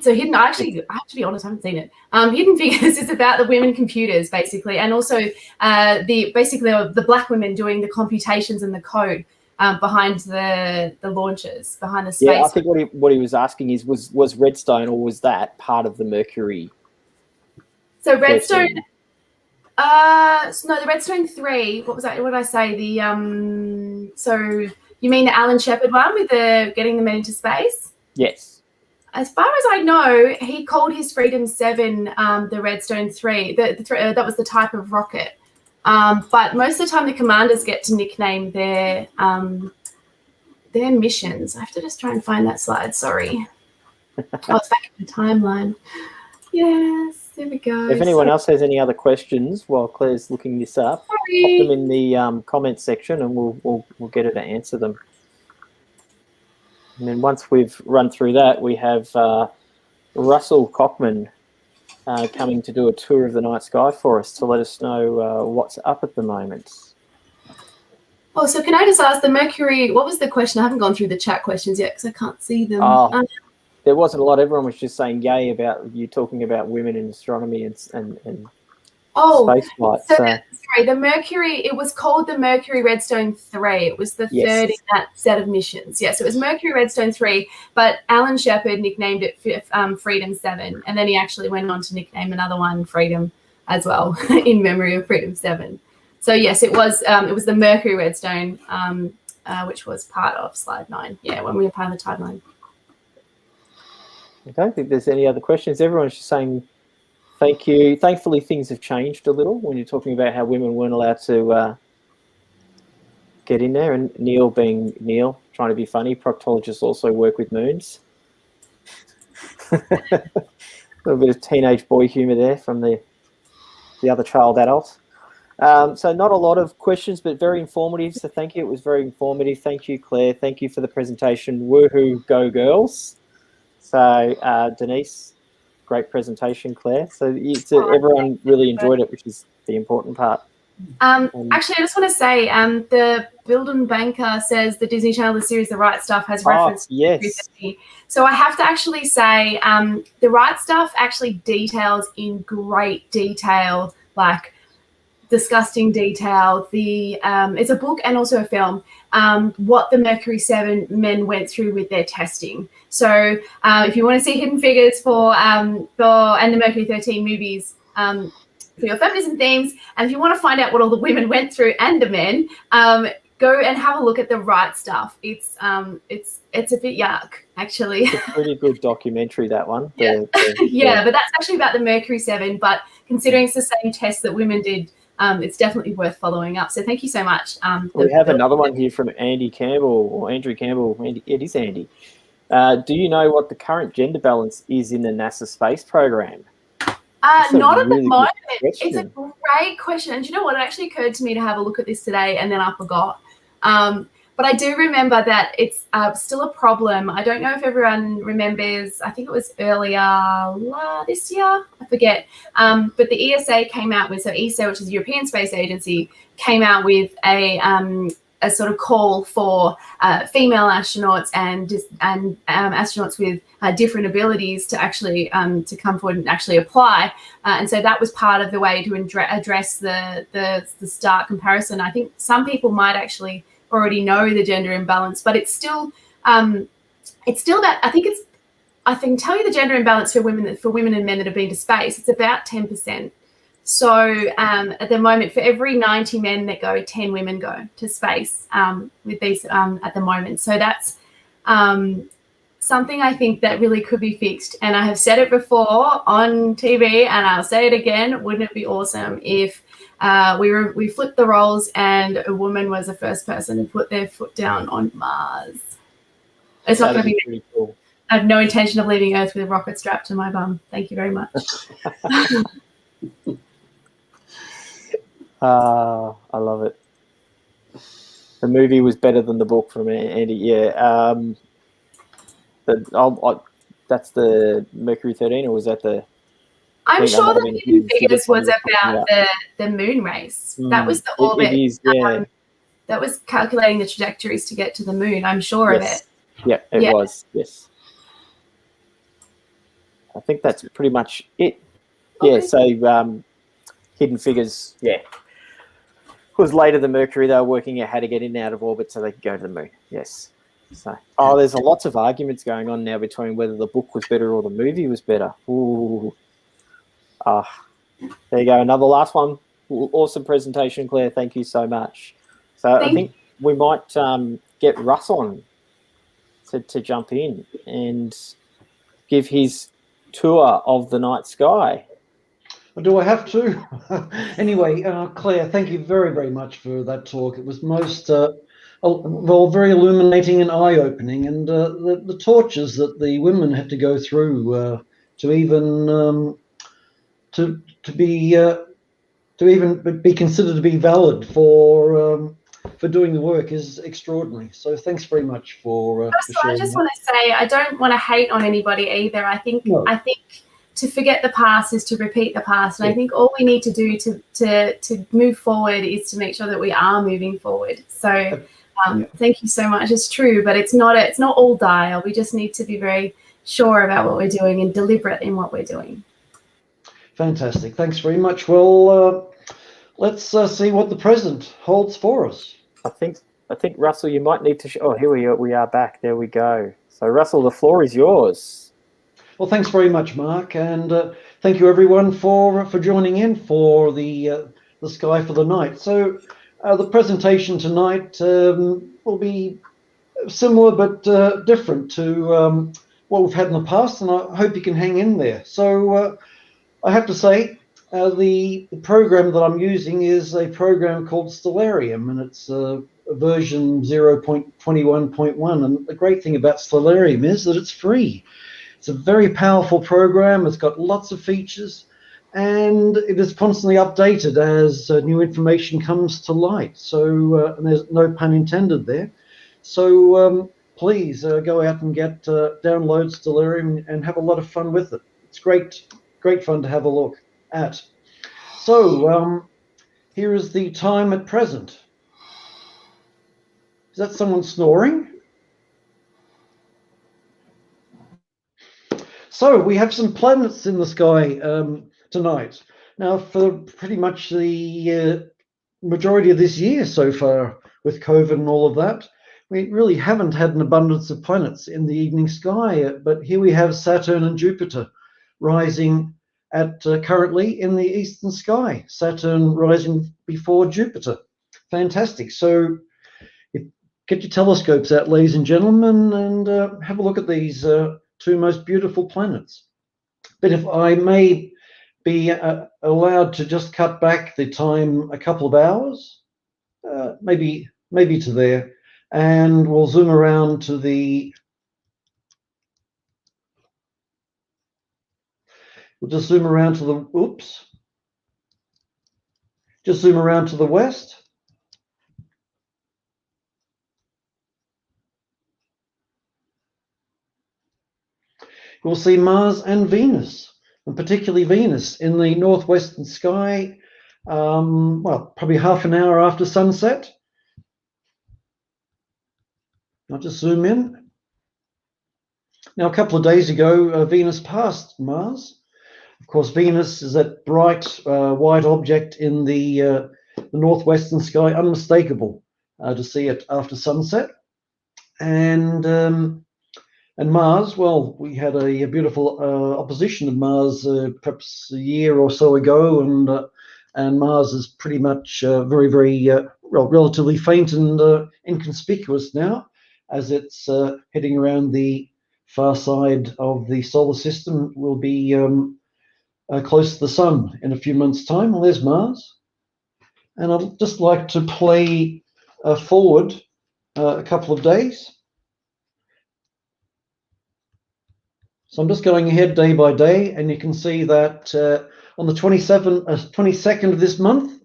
so Hidden. I have to be honest, I haven't seen it. Hidden Figures is about the women computers basically, and also the black women doing the computations and the code behind the launches, behind the space. Yeah, I think what he was asking is was Redstone, or was that part of the Mercury? So Redstone. No, the Redstone 3. What was that? What did I say? The so you mean the Alan Shepard one with the getting the men into space? Yes. As far as I know, he called his Freedom 7 the Redstone 3. That was the type of rocket. But most of the time, the commanders get to nickname their missions. I have to just try and find that slide. Sorry. It's back in the timeline. Yes. There we go. If anyone else has any other questions while Claire's looking this up, pop them in the comments section, and we'll get her to answer them. And then once we've run through that, we have Russell Cockman coming to do a tour of the night sky for us to let us know what's up at the moment. Oh, so can I just ask the Mercury? What was the question? I haven't gone through the chat questions yet because I can't see them. There wasn't a lot. Everyone was just saying yay about you talking about women in astronomy and space flight. So sorry, the Mercury, it was called the Mercury Redstone 3. It was the third in that set of missions. Yeah, so it was Mercury Redstone 3, but Alan Shepard nicknamed it Freedom 7, and then he actually went on to nickname another one Freedom as well in memory of Freedom 7. So yes, it was the Mercury Redstone, which was part of slide 9. Yeah, when we were part of the timeline. I don't think there's any other questions. Everyone's just saying thank you. Thankfully, things have changed a little when you're talking about how women weren't allowed to get in there. And Neil being Neil, trying to be funny, proctologists also work with moons. A little bit of teenage boy humour there from the other child adult. So not a lot of questions, but very informative. So thank you. It was very informative. Thank you, Claire. Thank you for the presentation. Woohoo, go girls. So Denise, great presentation, Claire. So everyone really enjoyed it, which is the important part. Actually, I just want to say the Bilden Banker says the Disney Channel, the series The Right Stuff, has reference to yes. So I have to actually say The Right Stuff actually details in great detail, like disgusting detail. It's a book and also a film. What the Mercury 7 men went through with their testing. So if you want to see Hidden Figures and the Mercury 13 movies for your feminism themes, and if you want to find out what all the women went through and the men, go and have a look at The Right Stuff. It's a bit yuck, actually. It's a pretty good documentary, that one. Yeah, but that's actually about the Mercury 7. But considering it's the same test that women did, it's definitely worth following up. So thank you so much. We have another one here from Andy Campbell, or Andrew Campbell. Andy, it is Andy. Do you know what the current gender balance is in the NASA space program? Not at the moment. It's a great question. And do you know what? It actually occurred to me to have a look at this today, and then I forgot. But I do remember that it's still a problem. I don't know if everyone remembers, I think it was earlier this year, I forget. But the ESA came out with, so ESA, which is the European Space Agency, came out with a sort of call for female astronauts and astronauts with different abilities to actually to come forward and actually apply. And so that was part of the way to address the stark comparison. I think some people might actually already know the gender imbalance, but it's still that I can tell you the gender imbalance for women and men that have been to space. It's about 10%. So at the moment, for every 90 men that go, 10 women go to space with these at the moment. So that's something I think that really could be fixed. And I have said it before on TV, and I'll say it again. Wouldn't it be awesome if we flipped the roles and a woman was the first person to put their foot down on Mars? It's not going to be pretty cool. I have no intention of leaving Earth with a rocket strapped to my bum. Thank you very much. I love it. The movie was better than the book from Andy. Yeah. That's the Mercury 13, or was that the? I'm think that sure might have the been Hidden Figures we was were talking about the moon race. That was the It orbit. is, yeah. That was calculating the trajectories to get to the moon. I'm sure of it. Yeah, it Yeah. was. Yes. I think that's pretty much it. Okay. Yeah. So Hidden Figures. Yeah. Was later than Mercury. They were working out how to get in and out of orbit so they could go to the moon. Yes. So, there's lots of arguments going on now between whether the book was better or the movie was better. Ooh. There you go. Another last one. Awesome presentation, Claire. Thank you so much. So I think we might get Russ on to jump in and give his tour of the night sky. Do I have to? Anyway, Claire, thank you very, very much for that talk. It was most, very illuminating and eye-opening, and the tortures that the women had to go through to even to even be considered to be valid for doing the work is extraordinary. So thanks very much for sharing. I just want to say I don't want to hate on anybody either. I think to forget the past is to repeat the past, and I think all we need to do to move forward is to make sure that we are moving forward. So thank you so much. It's true, but it's not all dire. We just need to be very sure about what we're doing and deliberate in what we're doing. Fantastic. Thanks very much. Well, let's see what the present holds for us. I think Russell, you might need to. Here we are back. There we go. So Russell, the floor is yours. Well, thanks very much, Mark, and thank you everyone for joining in for the Sky for the Night. So the presentation tonight will be similar but different to what we've had in the past, and I hope you can hang in there. So I have to say, the program that I'm using is a program called Stellarium, and it's version 0.21.1. And the great thing about Stellarium is that it's free. It's a very powerful program. It's got lots of features, and it is constantly updated as new information comes to light. So, and there's no pun intended there. So please go out and download Stellarium and have a lot of fun with it. It's great fun to have a look at. So here is the time at present. Is that someone snoring? So we have some planets in the sky tonight. Now, for pretty much the majority of this year so far, with COVID and all of that, we really haven't had an abundance of planets in the evening sky. But here we have Saturn and Jupiter rising at currently in the eastern sky. Saturn rising before Jupiter. Fantastic. So get your telescopes out, ladies and gentlemen, and have a look at these two most beautiful planets. But if I may be allowed to just cut back the time a couple of hours, maybe to there, and we'll zoom around to the. We'll just zoom around to the. Oops. Just zoom around to the west. We'll see Mars and Venus, and particularly Venus in the northwestern sky, well, probably half an hour after sunset. I'll just zoom in. Now, a couple of days ago, Venus passed Mars. Of course, Venus is that bright white object in the northwestern sky, unmistakable to see it after sunset. And Mars, well, we had a beautiful opposition of Mars perhaps a year or so ago, and Mars is pretty much very, very relatively faint and inconspicuous now, as it's heading around the far side of the solar system. Will be close to the sun in a few months' time. Well, there's Mars, and I'd just like to play forward a couple of days. So I'm just going ahead day by day, and you can see that on the 22nd of this month,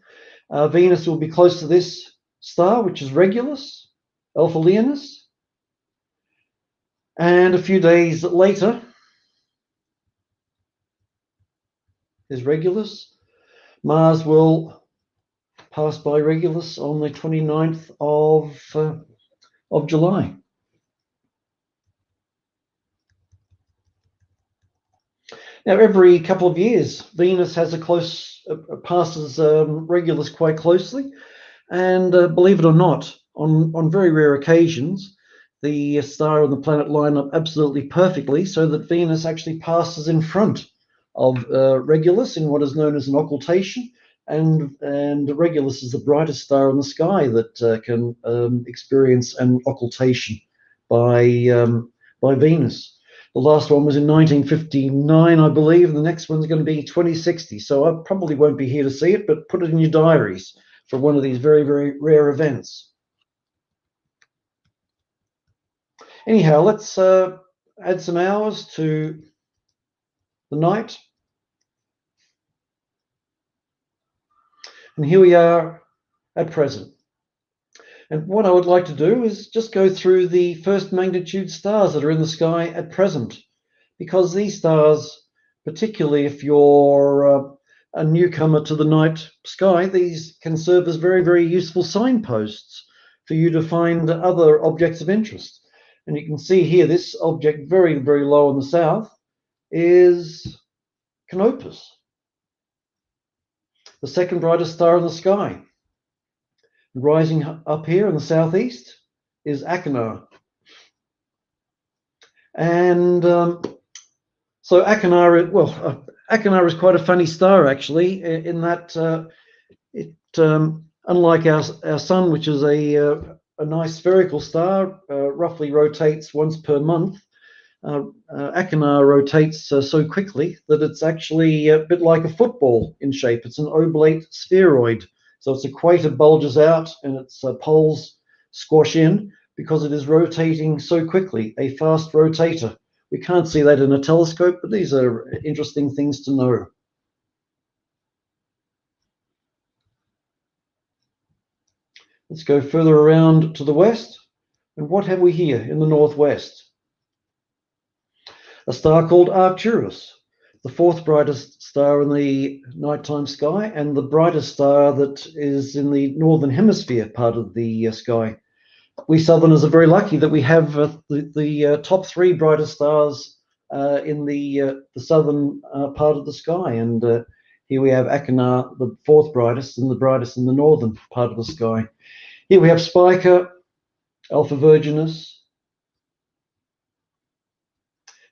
Venus will be close to this star, which is Regulus, Alpha Leonis. And a few days later, is Regulus. Mars will pass by Regulus on the 29th of July. Now, every couple of years, Venus has passes Regulus quite closely, and believe it or not, on very rare occasions, the star and the planet line up absolutely perfectly, so that Venus actually passes in front of Regulus in what is known as an occultation, and Regulus is the brightest star in the sky that can experience an occultation by Venus. The last one was in 1959, I believe, and the next one's going to be 2060. So I probably won't be here to see it, but put it in your diaries for one of these very, very rare events. Anyhow, let's add some hours to the night. And here we are at present. And what I would like to do is just go through the first magnitude stars that are in the sky at present, because these stars, particularly if you're a newcomer to the night sky, these can serve as very, very useful signposts for you to find other objects of interest. And you can see here, this object very, very low in the south is Canopus, the second brightest star in the sky. Rising up here in the southeast is Achernar. And so Achernar is quite a funny star, actually, in that it, unlike our sun, which is a nice spherical star, roughly rotates once per month, Achernar rotates so quickly that it's actually a bit like a football in shape. It's an oblate spheroid. So its equator bulges out and its poles squash in because it is rotating so quickly, a fast rotator. We can't see that in a telescope, but these are interesting things to know. Let's go further around to the west. And what have we here in the northwest? A star called Arcturus, the fourth brightest star in the nighttime sky and the brightest star that is in the northern hemisphere part of the sky. We southerners are very lucky that we have the top three brightest stars in the southern part of the sky, and here we have Achernar, the fourth brightest, and the brightest in the northern part of the sky. Here we have Spica, Alpha Virginis.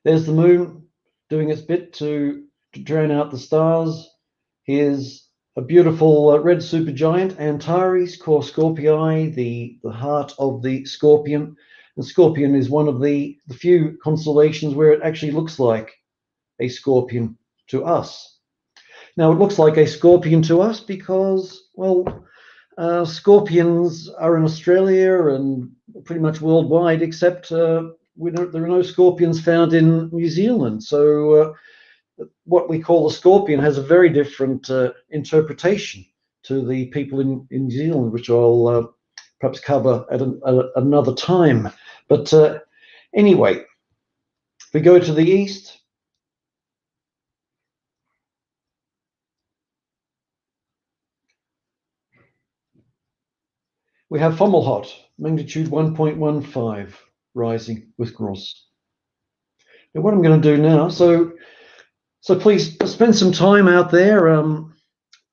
There's the moon doing its bit to drown out the stars. Here's a beautiful red supergiant, Antares, Cor Scorpii, the heart of the Scorpion. And Scorpion is one of the few constellations where it actually looks like a scorpion to us. Now, it looks like a scorpion to us because, well, scorpions are in Australia and pretty much worldwide, except there are no scorpions found in New Zealand. So what we call the scorpion has a very different interpretation to the people in New Zealand, which I'll perhaps cover at another time. But anyway, if we go to the east, we have Fomalhaut, magnitude 1.15, rising with Gross. Now, what I'm going to do now, so please spend some time out there under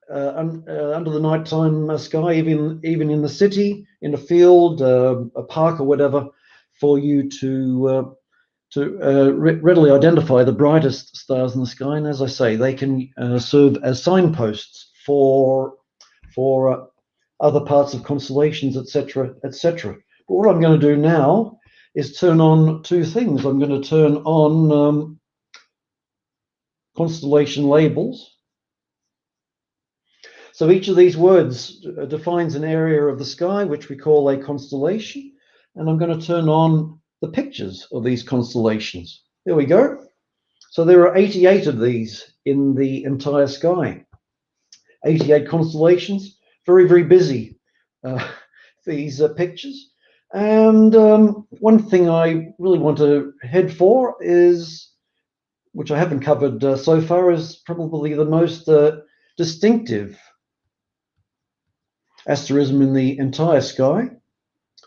the nighttime sky, even in the city, in a field, a park or whatever, for you to readily identify the brightest stars in the sky. And as I say, they can serve as signposts for other parts of constellations, etc., etc. But what I'm going to do now is turn on two things. I'm going to turn on constellation labels. So each of these words defines an area of the sky, which we call a constellation. And I'm going to turn on the pictures of these constellations. There we go. So there are 88 of these in the entire sky. 88 constellations, very, very busy, these pictures. And one thing I really want to head for is which I haven't covered so far, is probably the most distinctive asterism in the entire sky,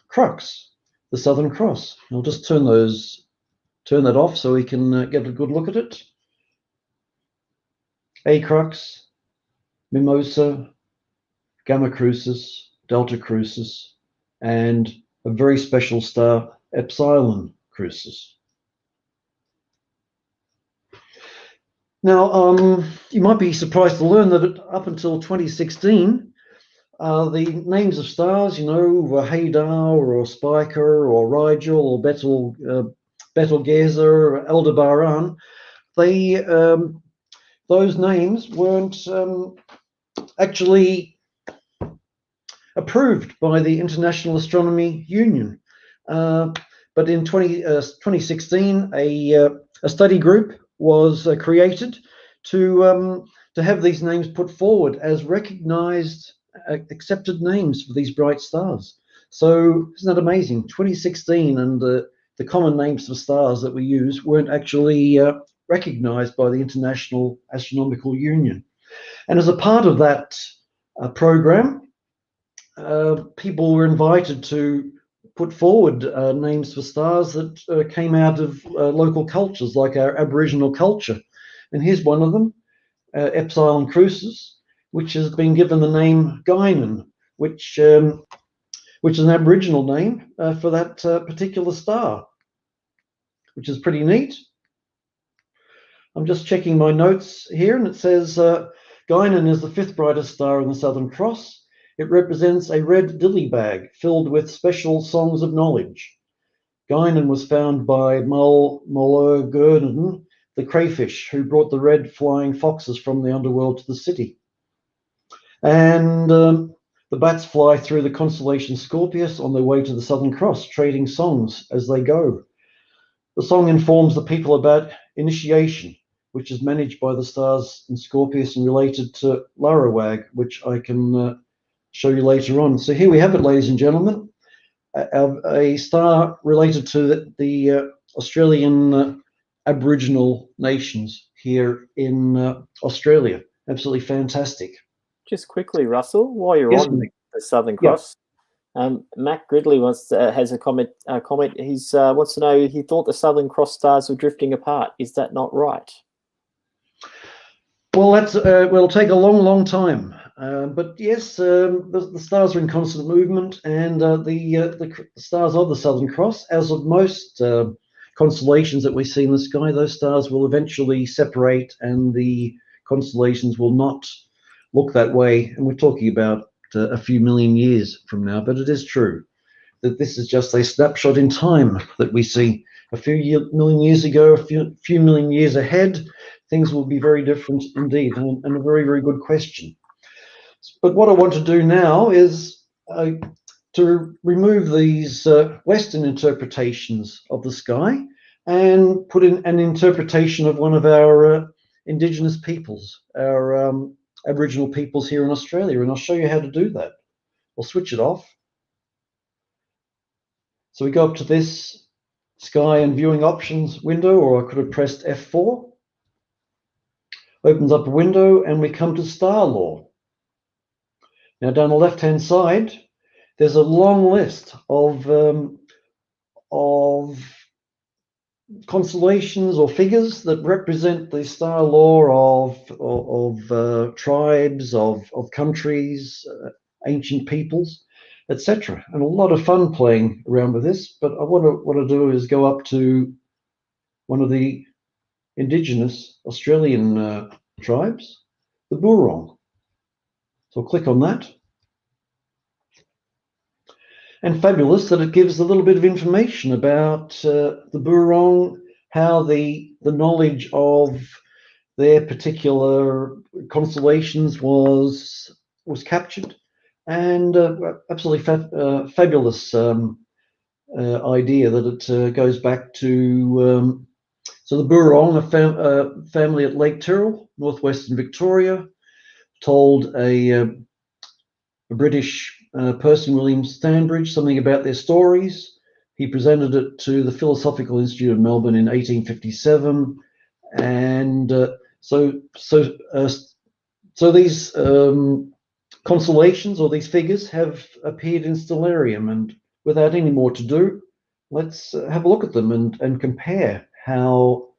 Crux, the Southern Cross. I'll just turn that off so we can get a good look at it. A Crux, Mimosa, Gamma Crucis, Delta Crucis, and a very special star, Epsilon Crucis. Now, you might be surprised to learn that up until 2016, the names of stars, Hadar or Spica or Rigel or Betelgeuse or Aldebaran, those names weren't actually approved by the International Astronomy Union. But in 2016, a study group was created to have these names put forward as recognized, accepted names for these bright stars. So isn't that amazing? 2016, and the common names for stars that we use weren't actually recognized by the International Astronomical Union. And as a part of that program, people were invited to put forward names for stars that came out of local cultures, like our Aboriginal culture. And here's one of them, Epsilon Crucis, which has been given the name Guinan, which is an Aboriginal name for that particular star, which is pretty neat. I'm just checking my notes here, and it says Guinan is the 5th brightest star in the Southern Cross. It represents a red dilly bag filled with special songs of knowledge. Guinan was found by Molorgurden, the crayfish, who brought the red flying foxes from the underworld to the city. And the bats fly through the constellation Scorpius on their way to the Southern Cross, trading songs as they go. The song informs the people about initiation, which is managed by the stars in Scorpius and related to Larawag, which I can show you later on. So here we have it, ladies and gentlemen, a star related to the Australian Aboriginal nations here in Australia. Absolutely fantastic. Just quickly, Russell, while you're Yes, on mate. the Southern Cross, Matt Gridley has a comment. He wants to know, he thought the Southern Cross stars were drifting apart. Is that not right? Well, that's will take a long time. But yes, the stars are in constant movement, and the stars of the Southern Cross, as of most constellations that we see in the sky, those stars will eventually separate, and the constellations will not look that way. And we're talking about a few million years from now, but it is true that this is just a snapshot in time that we see. A few million years ago, a few million years ahead, things will be very different indeed, and a very, very good question. But what I want to do now is to remove these Western interpretations of the sky and put in an interpretation of one of our Indigenous peoples, our Aboriginal peoples here in Australia, and I'll show you how to do that. I'll switch it off. So we go up to this sky and viewing options window, or I could have pressed F4. Opens up a window, and we come to star law. Now down the left-hand side, there's a long list of constellations or figures that represent the star law of tribes, of countries, ancient peoples, etc. And a lot of fun playing around with this. But what I want to do is go up to one of the Indigenous Australian tribes, the Burong. So I'll click on that. And fabulous that it gives a little bit of information about the Burong, how the knowledge of their particular constellations was captured, and absolutely fabulous idea that it goes back to so the Burong, a family at Lake Tyrrell, northwestern Victoria, told a British person, William Stanbridge, something about their stories. He presented it to the Philosophical Institute of Melbourne in 1857, And so these constellations, or these figures, have appeared in Stellarium. And without any more to do, let's have a look at them and compare how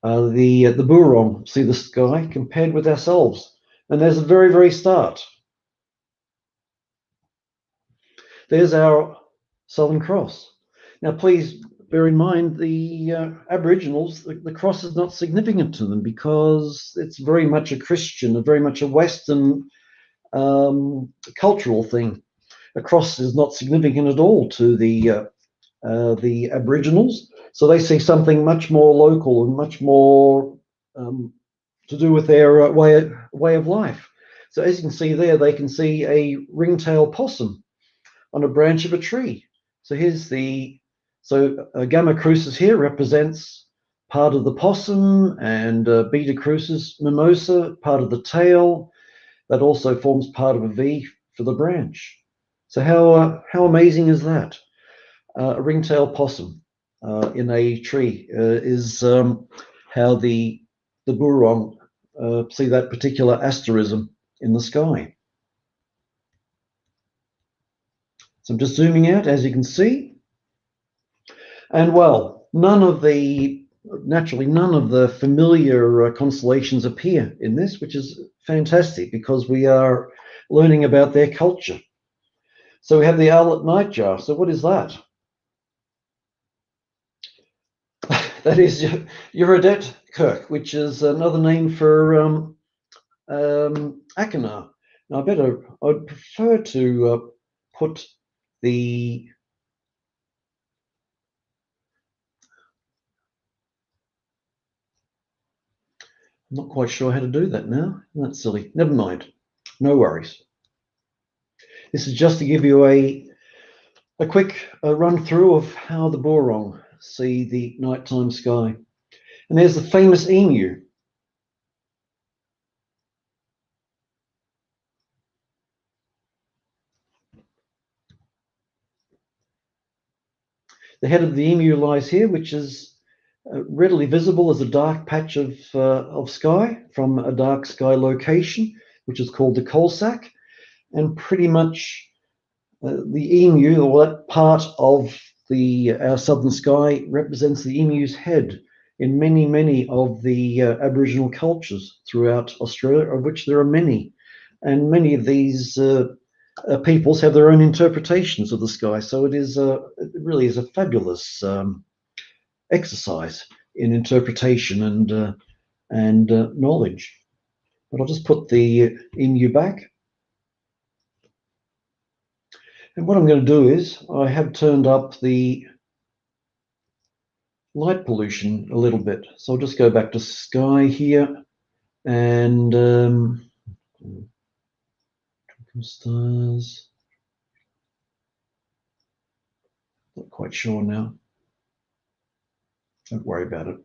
the Burong see the sky compared with ourselves. And there's the very, very start. There's our Southern Cross. Now, please bear in mind the Aboriginals, the cross is not significant to them because it's very much a Christian, very much a Western cultural thing. A cross is not significant at all to the Aboriginals, so they see something much more local and much more to do with their way of life. So as you can see there, they can see a ringtail possum on a branch of a tree. So here's Gamma Crucis here represents part of the possum, and Beta Crucis mimosa, part of the tail. That also forms part of a V for the branch. So how amazing is that? A ringtail possum in a tree is how the Burong see that particular asterism in the sky. So I'm just zooming out, as you can see. And well, naturally, none of the familiar constellations appear in this, which is fantastic because we are learning about their culture. So we have the Owlet Nightjar. So what is that? That is Uridet Kirk, which is another name for Achenar. Now I'd prefer to put the I'm not quite sure how to do that now. That's silly. Never mind. No worries. This is just to give you a quick run through of how the Burong see the nighttime sky. And there's the famous emu. The head of the emu lies here, which is readily visible as a dark patch of sky from a dark sky location, which is called the coal sack. And pretty much the emu, or that part of our southern sky, represents the emu's head in many of the Aboriginal cultures throughout Australia, of which there are many. And many of these peoples have their own interpretations of the sky. So it really is a fabulous exercise in interpretation and knowledge. But I'll just put the emu back. And what I'm going to do is I have turned up the light pollution a little bit. So I'll just go back to sky here and stars. Not quite sure now. Don't worry about it.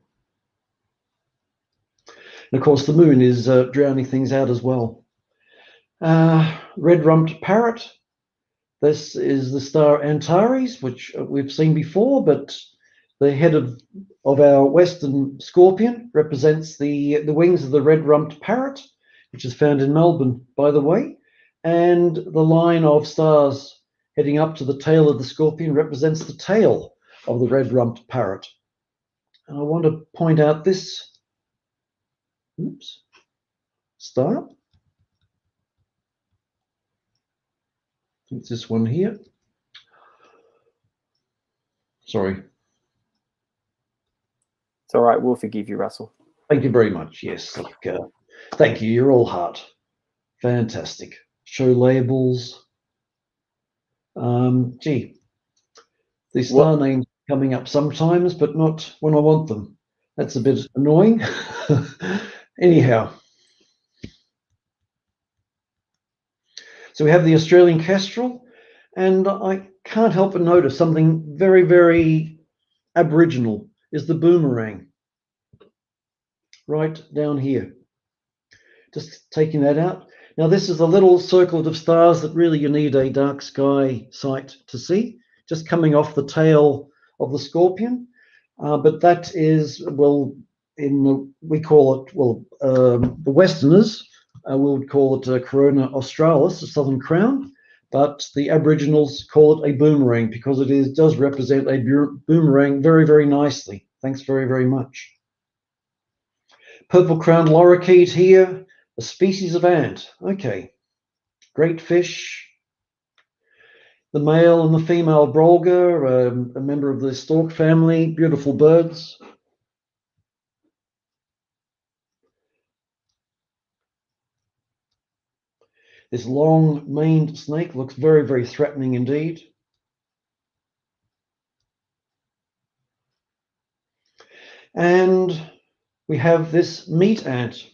And of course, the moon is drowning things out as well. Red-rumped parrot. This is the star Antares, which we've seen before, but the head of our western scorpion represents the wings of the red-rumped parrot, which is found in Melbourne, by the way. And the line of stars heading up to the tail of the scorpion represents the tail of the red-rumped parrot. And I want to point out this star. It's this one here. Sorry. It's all right. We'll forgive you, Russell. Thank you very much. Yes. Thank you. You're all heart. Fantastic. Show labels. Gee, the star names coming up sometimes, but not when I want them. That's a bit annoying. Anyhow. So we have the Australian kestrel, and I can't help but notice something very, very Aboriginal is the boomerang. Right down here. Just taking that out. Now this is a little circlet of stars that really you need a dark sky sight to see, just coming off the tail of the scorpion. But that is, well, we call it, well, the Westerners we would call it Corona australis, the southern crown, but the Aboriginals call it a boomerang because it does represent a boomerang very, very nicely. Thanks very, very much. Purple-crowned lorikeet here, a species of ant. Okay, great fish. The male and the female brolga, a member of the stork family, beautiful birds. This long-maned snake looks very, very threatening indeed. And we have this meat ant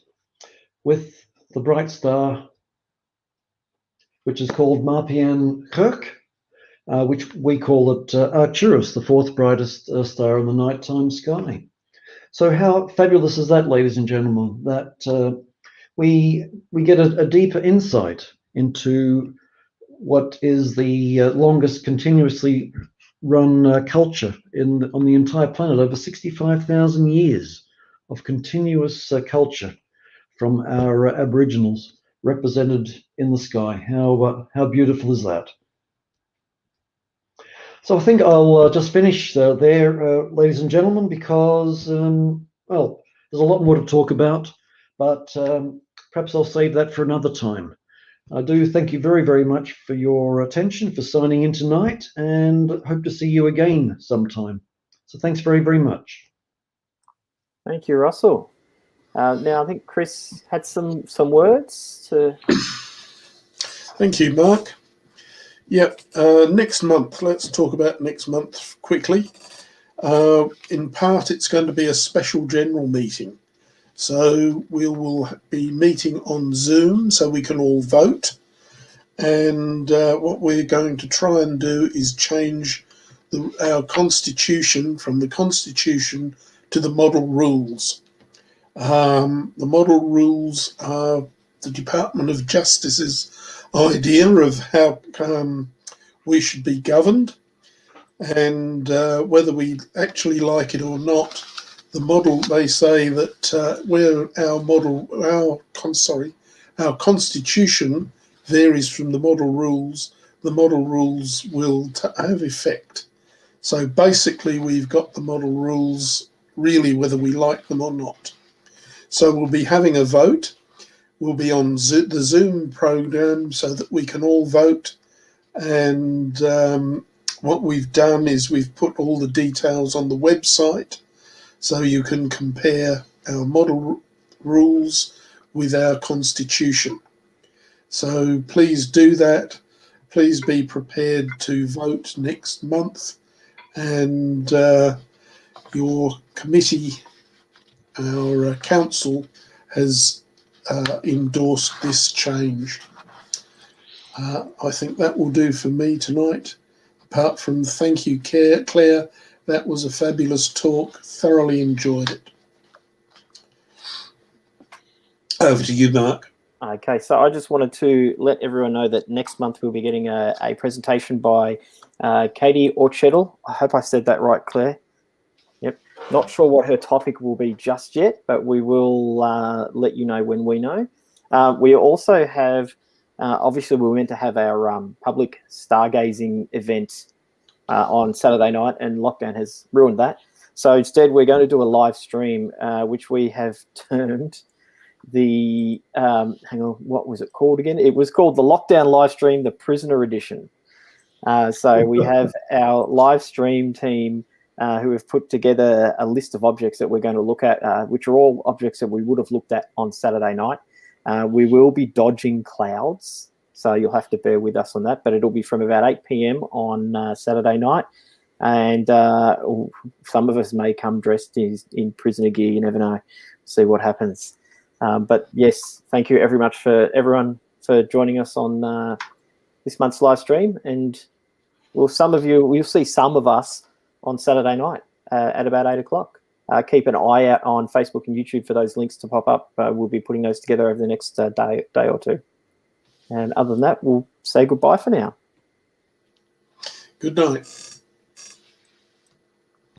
with the bright star, which is called Marpian Kirk, which we call it Arcturus, the fourth brightest star in the nighttime sky. So how fabulous is that, ladies and gentlemen, that we get a deeper insight into what is the longest continuously run culture on the entire planet, over 65,000 years of continuous culture from our Aboriginals represented in the sky. How beautiful is that? So I think I'll just finish there, ladies and gentlemen, because, well, there's a lot more to talk about, but perhaps I'll save that for another time. I do thank you very, very much for your attention, for signing in tonight, and hope to see you again sometime. So thanks very, very much. Thank you, Russell. Now, I think Chris had some words to... Thank you, Mark. Yep, next month, let's talk about next month quickly. In part, it's going to be a special general meeting. So we will be meeting on Zoom so we can all vote. And what we're going to try and do is change our constitution from the constitution to the model rules. The model rules are the Department of Justice's idea of how we should be governed, and whether we actually like it or not, the model, they say that where our constitution varies from the model rules will have effect. So basically we've got the model rules really whether we like them or not. So we'll be having a vote. We'll be on the Zoom program so that we can all vote. And what we've done is we've put all the details on the website so you can compare our model rules with our constitution. So please do that. Please be prepared to vote next month. And your committee, our council, has endorsed this change. I think that will do for me tonight. Apart from thank you, Claire. That was a fabulous talk. Thoroughly enjoyed it. Over to you, Mark. Okay, so I just wanted to let everyone know that next month we'll be getting a presentation by Katie Orchedel. I hope I said that right, Claire. Yep. Not sure what her topic will be just yet, but we will let you know when we know. We also have, obviously we were meant to have our public stargazing event on Saturday night, and lockdown has ruined that. So instead we're going to do a live stream, which we have termed the, hang on, what was it called again? It was called the Lockdown Live Stream, the Prisoner Edition. So we have our live stream team who have put together a list of objects that we're going to look at, which are all objects that we would have looked at on Saturday night. We will be dodging clouds, so you'll have to bear with us on that, but it'll be from about 8 p.m. on Saturday night. And some of us may come dressed in prisoner gear, you never know, see what happens. But yes, thank you very much for everyone for joining us on this month's live stream, and we'll see some of us on Saturday night at about 8 o'clock. Keep an eye out on Facebook and YouTube for those links to pop up. We'll be putting those together over the next day or two. And other than that, we'll say goodbye for now. Good night.